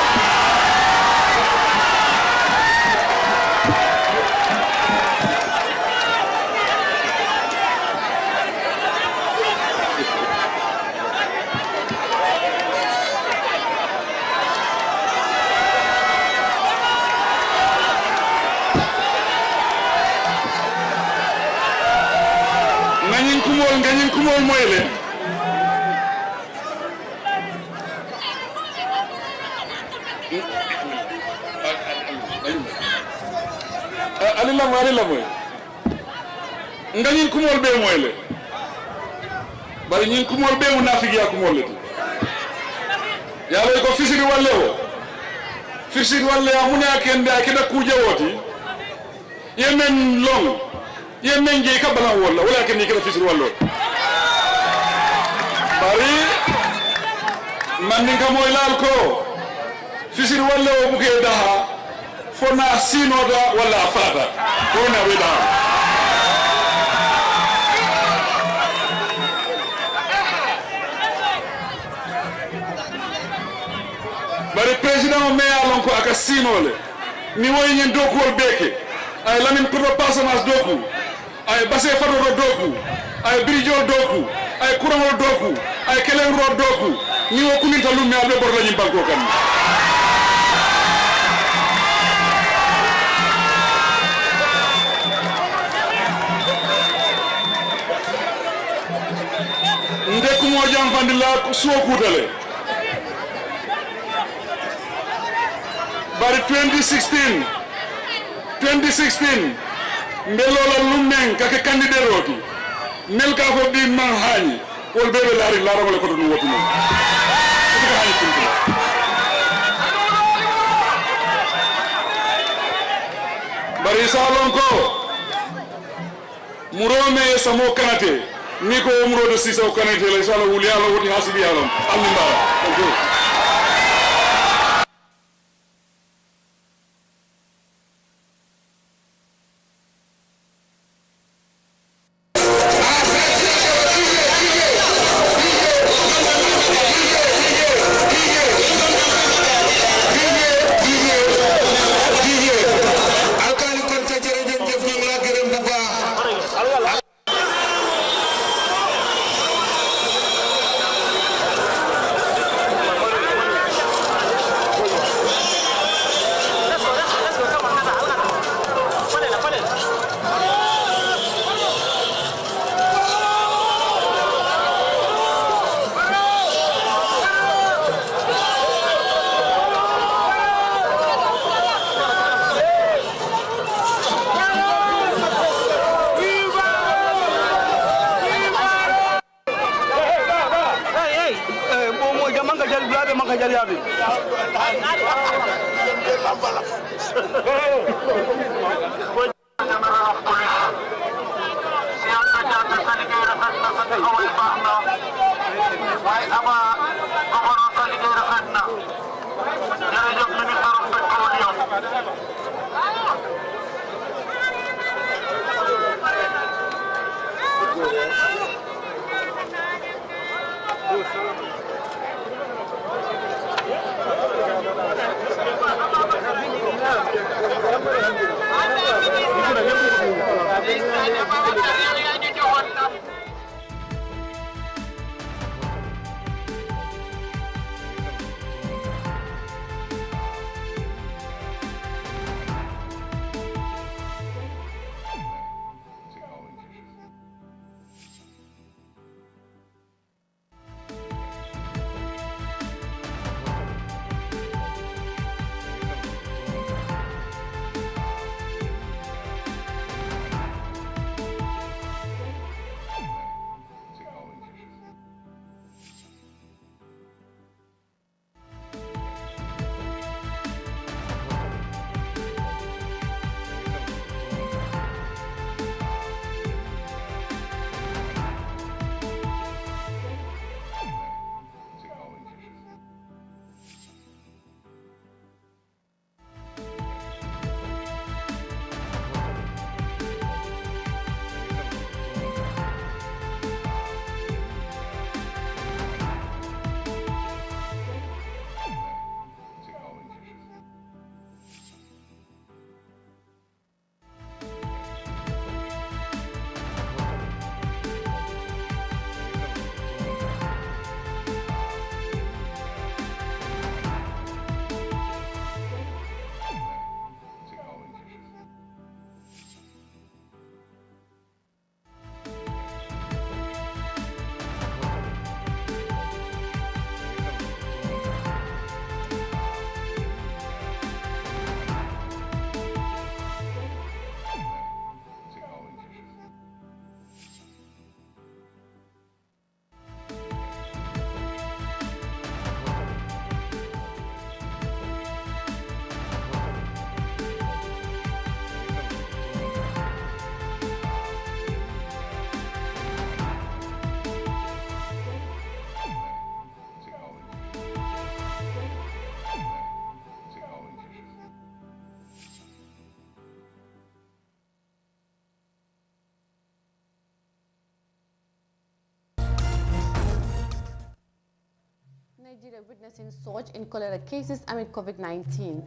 ngagnin kumol moyle alila moy ngagnin kumol be moyle bari nyin kumol be munafiki ya kumol le yalla ko fisiri walle amune akende akeda kuje woti yemen long yemen je ka bala wala ken ni ka fisir wallo bari man ni ka moy lal ko fisir wallo bu ke daha fona sinoda wala fata fona weda bari president me alon ko aka sinole ni woy nyen dokol beke ay Laminkoto Passamas doku ay Basse Fadoro doku ay Birijo doku ay Kuramo doku ay Kelen Road doku ni wo kuninta lumme albe bor lañu banko kan ndeku mo jam fandila so kutale bari 2016 mbelola lumen kake candidat roti mel ka fo di man hani wol bebe lari la ramale ko dum wotu non ko hani kunti bari salon ko murome samo kanate ni ko umro de sisa kanate la sala wuli ala woti hasibi ala almba ko Nigeria witnessing surge in cholera cases amid COVID-19.